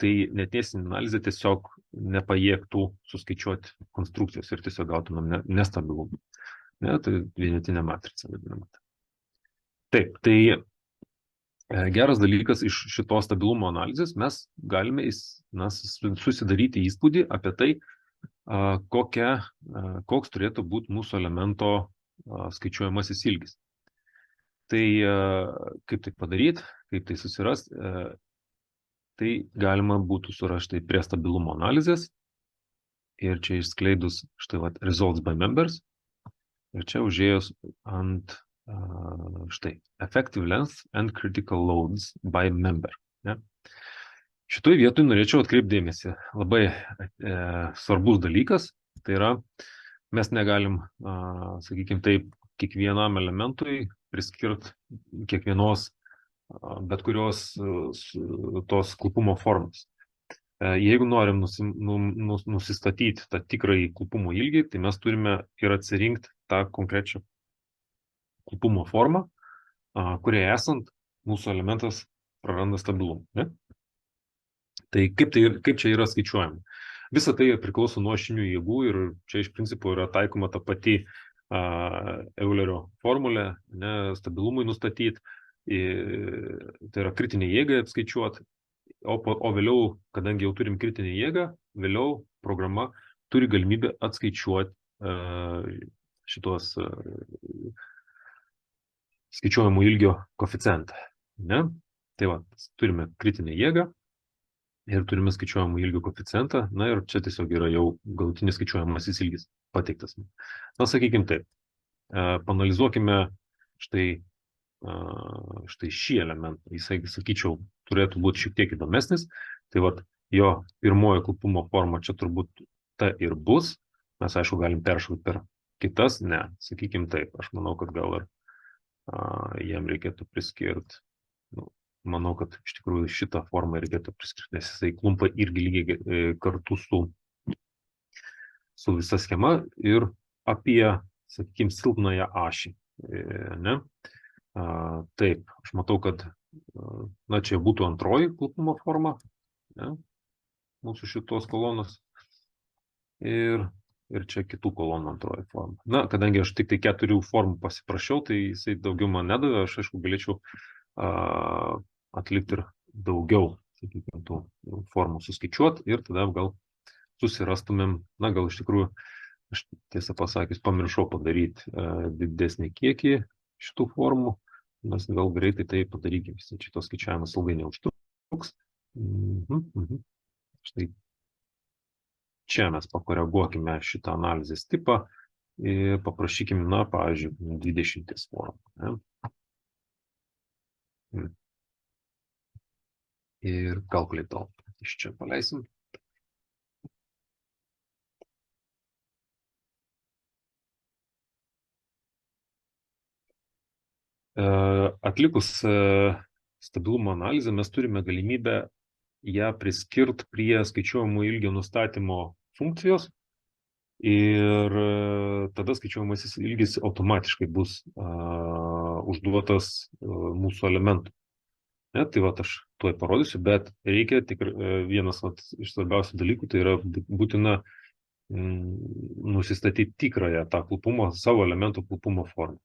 tai netiesinė analizė tiesiog nepajėgtų suskaičiuoti konstrukcijos ir tiesiog gautumėm nestabilumą. Ne? Tai vienetinė matrica vadinama. Taip, tai geras dalykas iš šitos stabilumo analizės mes galime susidaryti įspūdį apie tai, koks turėtų būti mūsų elemento skaičiuojamasis ilgis. Tai kaip tai padaryti, kaip tai susirasti, tai galima būtų surasti prie stabilumo analizės ir čia išskleidus štai results by members ir čia užėjus ant štai effective length and critical loads by member. Ne? Šitoj vietoj norėčiau atkreipti dėmesį. Labai svarbus dalykas, tai yra mes negalim, sakykime taip, kiekvienam elementui priskirti kiekvienos, bet kurios tos klupumo formos. Jeigu norim nusistatyti tą tikrąjį klupumo ilgį, tai mes turime ir atsirinkti tą konkrečią klupumo formą, kuriai esant mūsų elementas praranda stabilumą. Ne? Tai kaip čia yra skaičiuojama? Visa tai priklauso nuo ašinių jėgų ir čia iš principo yra taikoma ta pati Eulerio formulė, ne, stabilumui nustatyti, tai yra kritinė jėga apskaičiuoti, o vėliau, kadangi jau turim kritinę jėgą, vėliau programa turi galimybę atskaičiuoti šitos skaičiuojamų ilgio koeficientą. Ne? Tai turime kritinę jėgą ir turime skaičiuojamų ilgio koeficientą, na ir čia tiesiog yra jau galutinis skaičiuojamasis ilgis pateiktas. Na, sakykime taip, paanalizuokime štai šį elementą. Jisai, sakyčiau, turėtų būti šiek tiek įdomesnis. Tai jo pirmoji klupumo forma čia turbūt ta ir bus. Mes, aišku, galim peršaukti per kitas. Ne, sakykime taip. Aš manau, kad gal ir jam reikėtų priskirti. Manau, kad iš tikrųjų šitą formą reikėtų priskirti, nes jisai klumpa irgi lygiai kartu su visa schema ir apie, sakykime, silpnąją ašį. Ne? Taip, aš matau, kad čia būtų antroji klupumo forma, ne? Mūsų šitos kolonos ir čia kitų kolonų antroji forma. Na, kadangi aš tik tai 4 formų pasiprašiau, tai jisai daugiau man nedavė, aš aišku galėčiau atlikti ir daugiau, sakykime, tų formų suskaičiuoti ir tada gal susirastumėm, na, gal iš tikrųjų, aš tiesą pasakys, pamiršau padaryti didesnį kiekį šitų formų, mes gal greitai tai padarykime, šitos skaičiavimas ilgai neužtruks. Štai čia mes pakoreguokime šitą analizės tipą ir paprašykime, na, pavyzdžiui, 20 formų. Ne? Ir calculate all. Iš čia paleisim. Atlikus stabilumo analizę mes turime galimybę ją priskirti prie skaičiuojamų ilgio nustatymo funkcijos ir tada skaičiuojamasis ilgis automatiškai bus užduotas mūsų elementų. Ne, tai va, aš tuoj parodysiu, bet reikia vienas iš svarbiausių dalykų, tai yra būtina nusistatyti tikrąją tą klupumo, savo elementų klupumo formą.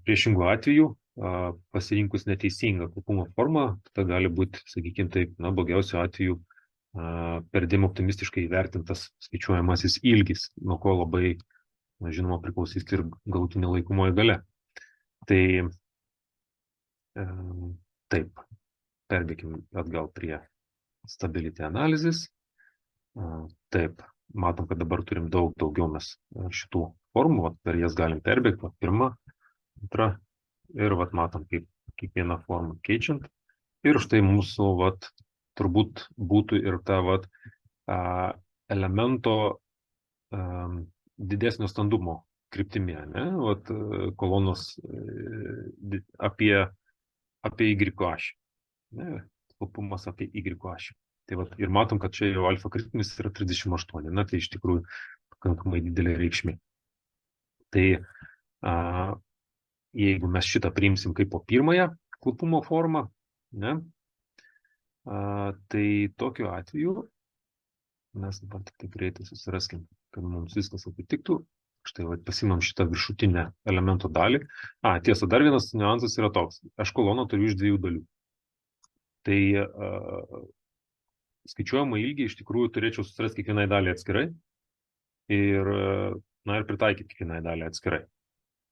Priešingų atveju, pasirinkus neteisingą klupumo formą, tada gali būti, sakykime taip, blogiausiu atveju perdėm optimistiškai įvertintas skaičiuojamasis ilgis, nuo ko labai, žinoma, priklausys ir galutinė laikomoji galia. Tai taip, perbėkim atgal prie stability analizės. Taip, matom, kad dabar turim daugiau mes šitų formų, per jas galim perbėgti, pirmą, antrą, ir matom, kaip kiekvieną formą keičiant. Ir štai mūsų, turbūt būtų ir ta, elemento didesnio standumo kryptimi, ne? Kolonos apie Y ašį, ne? Klupumas apie Y ašį. Tai ir matom, kad čia jau alfa kritinis yra 38, na, tai iš tikrųjų pakankamai didelė reikšmė. Tai jeigu mes šitą priimsim kaip po pirmąją klupumo formą, ne, tai tokiu atveju mes dabar tik greitai susiraskim, kad mums viskas atitiktų. Štai pasimam šitą viršutinę elemento dalį. Tiesa, dar vienas niuansas yra toks. Aš koloną turiu iš dviejų dalių. Tai skaičiuojamą ilgį iš tikrųjų turėčiau susirasti kiekvienai dalį atskirai ir pritaikyti kiekvienai dalį atskirai.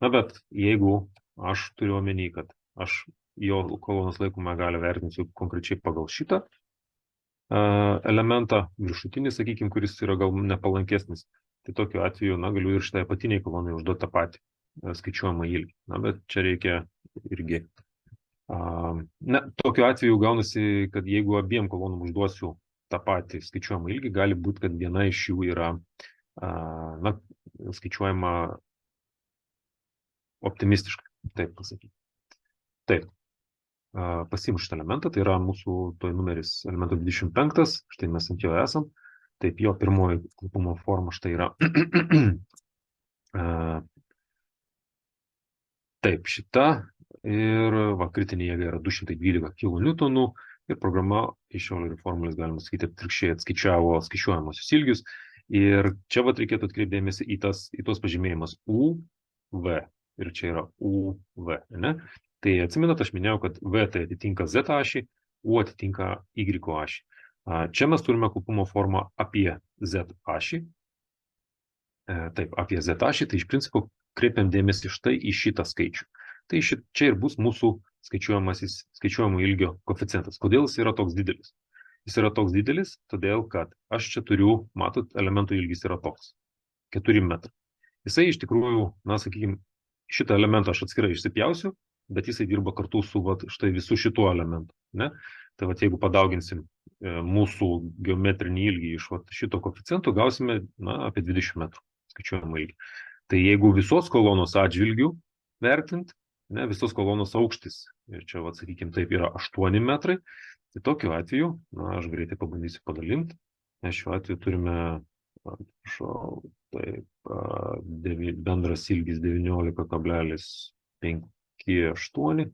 Na, bet jeigu aš turiu omeny, kad aš jo kolonos laikomą galią vertinsiu konkrečiai pagal šitą elementą, viršutinį, sakykime, kuris yra gal nepalankesnis, tai tokiu atveju, galiu ir šitai apatiniai kolonai užduoti tą patį skaičiuojamą ilgį. Na, bet čia reikia irgi. Tokiu atveju gaunasi, kad jeigu abiem kolonom užduosiu tą patį skaičiuojamą ilgį, gali būti, kad viena iš jų yra skaičiuojama optimistiškai, taip pasakyti. Taip, pasiimu šitą elementą, tai yra mūsų numeris elemento 25, štai mes ant jo esam. Taip, jo pirmoji klupumo forma štai yra taip, šita ir kritinė jėga yra 212 kN ir programa iš šio formulės, galima sakyti, atvirkščiai atskaičiavo skaičiuojamosius ilgius ir čia reikėtų atkreipdėmėsi į tuos pažymėjimus U, V ir čia yra U, V, ne? Tai atsimenat, aš minėjau, kad V tai atitinka Z ašį, U atitinka Y ašį. Čia mes turime klupumo formą apie Z ašį. Taip, apie Z ašį, tai iš principo kreipiam dėmesį štai į šitą skaičių. Tai čia ir bus mūsų skaičiuojamų ilgio koeficientas. Kodėl jis yra toks didelis? Jis yra toks didelis, todėl kad aš čia turiu, matot, elementų ilgis yra toks. 4 metrai. Jisai iš tikrųjų, sakykime, šitą elementą aš atskirai išsipjausiu, bet jisai dirba kartu su štai visų šitų elementų. Ne? Tai jeigu padauginsim mūsų geometrinį ilgį iš šito koeficiento, gausime apie 20 metrų skaičiuojamą ilgį. Tai jeigu visos kolonos atžvilgių vertint, visos kolonos aukštis, ir čia, sakykime, taip yra 8 metrai, tai tokiu atveju, aš greitai pabandysiu padalinti, nes šiuo atveju turime, bendras ilgis 19,58,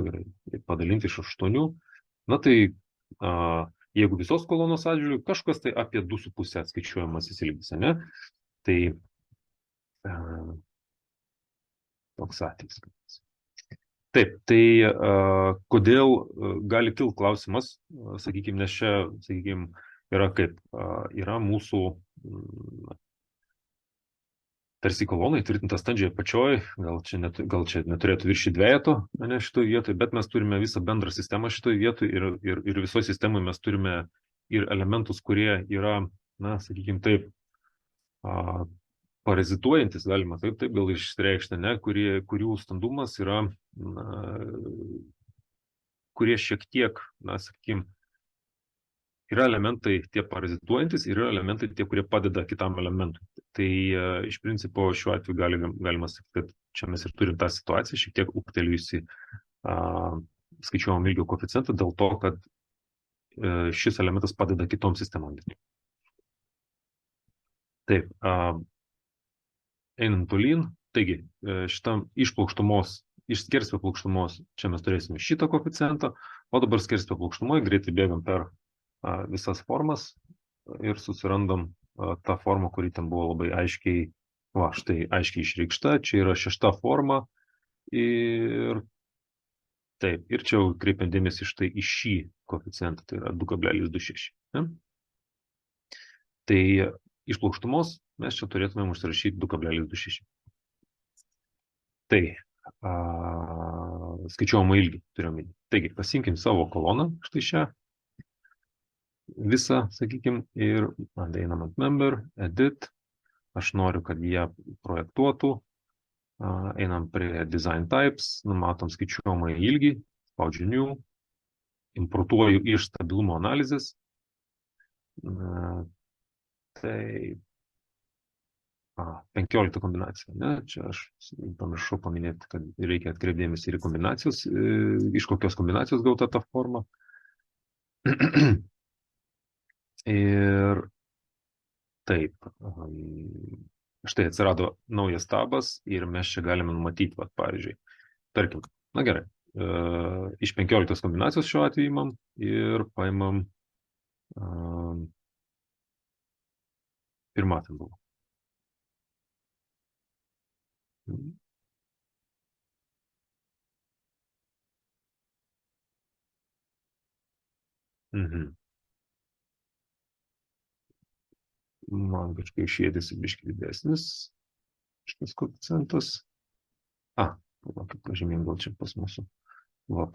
gerai, padalinti iš 8, tai jeigu visos kolonos atžvilgių, kažkas tai apie 2,5 atskaičiuojamasis ilgis, ne? Tai toks atvejis. Taip, tai kodėl gali kilti klausimas, sakykime, nes čia, sakykime, yra kaip, yra mūsų tarsi kolonai tvirtinta standžiai apačioj, gal čia neturėtų viršyti dvejeto, ne, šitoje vietoje, bet mes turime visą bendrą sistemą šitoje vietoje ir visoje sistemoje mes turime ir elementus, kurie yra, sakykime taip, parazituojantis, galima taip gal išreikšti, ne, kurių standumas yra, kurie šiek tiek, sakykime, yra elementai tie parazituojantis ir yra elementai tie, kurie padeda kitam elementui. Tai iš principo šiuo atveju galima sakyti, kad čia mes ir turim tą situaciją, šiek tiek ūgtelėjusi skaičiuojamo ilgio koeficientą dėl to, kad šis elementas padeda kitom sistemom. Taip, einant tolyn, taigi šitam iš skersvio plokštumos, čia mes turėsime šitą koeficientą, o dabar skersvio plokštumoje greitai bėgam per visas formas ir susirandam tą formą, kuri ten buvo labai aiškiai, štai aiškiai išreikšta, čia yra 6 forma ir taip, ir čia jau kreipiant dėmesį štai į šį koeficientą, tai yra 2,26. Ne? Tai iš plokštumos mes čia turėtume užsirašyti 2,26. Tai skaičiuojamą ilgį turėjome. Taigi, pasimkim savo koloną, štai šią, visą, sakykime, ir einam ant member, edit, aš noriu, kad jie projektuotų, einam prie design types, numatom skaičiuojamą ilgį, spaudžiu new, importuoju iš stabilumo analizės, tai 15 kombinacija, ne? Čia aš pamiršau paminėti, kad reikia atkreipdėmėsi ir kombinacijos, iš kokios kombinacijos gauta ta forma. Ir taip, štai atsirado naujas tabas ir mes čia galime numatyti, pavyzdžiui, tarkim, na gerai, iš 15 kombinacijos šiuo atveju imam ir paimam pirmą ten buvo. Man kažkai išėdėsi biškai didesnis šitas koeficientas. Kaip pažymėjim, gal čia pas mūsų.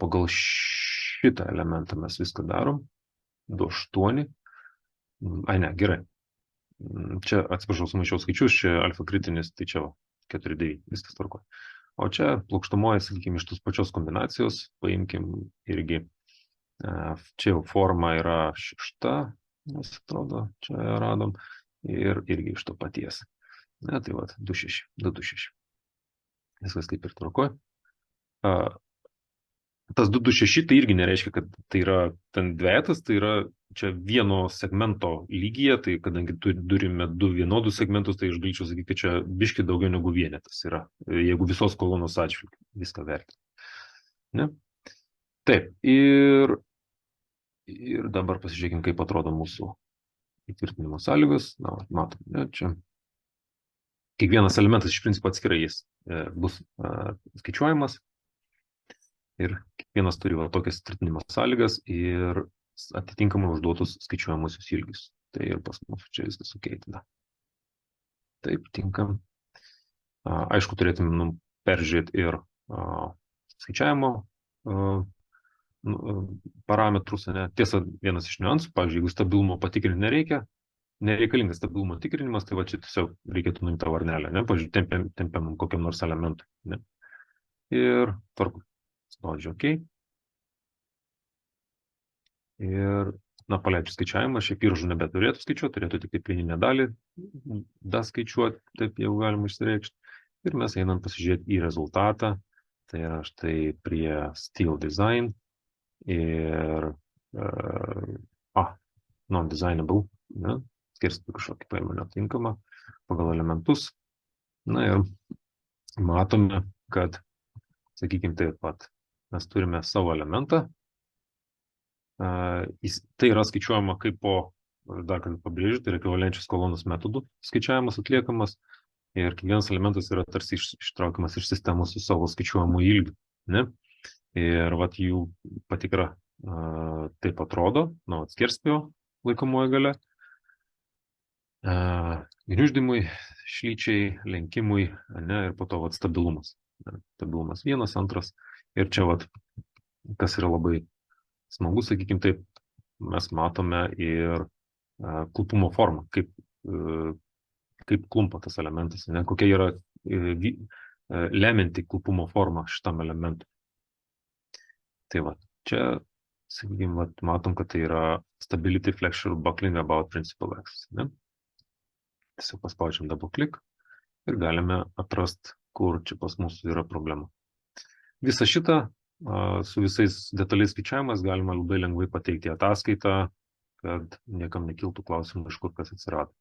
Pagal šitą elementą mes viską darom. 2,8. Ne, gerai. Čia, atsiprašau, sumaišiau skaičius, čia alfa kritinis, tai čia 4,9, viskas tvarko. O čia plokštumoje, sakykime, iš tos pačios kombinacijos, paimkim irgi, čia jau forma yra 6, nes atrodo, čia radom, ir irgi iš to paties. Ne, tai 2,26. Viskas kaip ir tvarkoja. Tas 2,26 tai irgi nereiškia, kad tai yra ten dvejetas, tai yra čia vieno segmento lygyje, tai kadangi turime 2 vienodus segmentus, tai aš galėčiau sakyti, kad čia biški daugiau negu vienetas yra, jeigu visos kolonos atžvilgiu viską vertinti. Ne? Taip, ir dabar pasižiūrėkime, kaip atrodo mūsų įtvirtinimo sąlygos. Na, matom, ne, čia kiekvienas elementas iš principo atskirai jis bus skaičiuojamas ir kiekvienas turi tokias įtvirtinimo sąlygas ir atitinkamai užduotus skaičiuojamusius ilgius. Tai ir pas mus čia viskas ok tada. Taip, tinkam. Aišku, turėtume peržiūrėti ir skaičiavimo parametrus. Tiesa, vienas iš niuansų, pavyzdžiui, jeigu stabilumo patikrinti nereikalingas stabilumo tikrinimas, tai čia tiesiog reikėtų nuimti tą varnelę, ne? Pavyzdžiui, tempiam kokiam nors elementui. Ne? Ir tvarku. Spaudžiu OK. Ir, paleidžiu skaičiavimą, šiaip įražų nebeturėtų skaičiuoti, turėtų tik tai plieninę dalį daskaičiuoti, taip jau galima išsireikšti. Ir mes einam pasižiūrėti į rezultatą, tai yra štai prie Steel Design ir non-designable, ne? Skersti kažkokį paimą netinkamą pagal elementus. Na ir matome, kad, sakykime, taip pat mes turime savo elementą. Tai yra skaičiuojama kaip po, dar kartą pabrėžiu, tai yra ekvivalenčios kolonos metodų skaičiavimas atliekamas ir kiekvienas elementas yra tarsi ištraukiamas iš sistemos su savo skaičiuojamu ilgiu. Ne? Ir jų patikra taip atrodo, skerspėjo laikomoje gale, gniuždymui, šlyčiai, lenkimui, ne, ir po to stabilumas. Stabilumas 1, 2. Ir čia kas yra labai smagu, sakykime taip, mes matome ir klupumo formą, kaip klumpa tas elementas, ne, kokia yra lemianti klupumo forma šitam elementui. Tai čia, sakykime, matom, kad tai yra Stability Flexure Buckling About Principal Axis. Ne? Tiesiog paspaudžiam double click ir galime atrasti, kur čia pas mus yra problema. Visą šitą su visais detaliais skaičiavimas galima labai lengvai pateikti ataskaitą, kad niekam nekiltų klausimų, iš kur kas atsirado.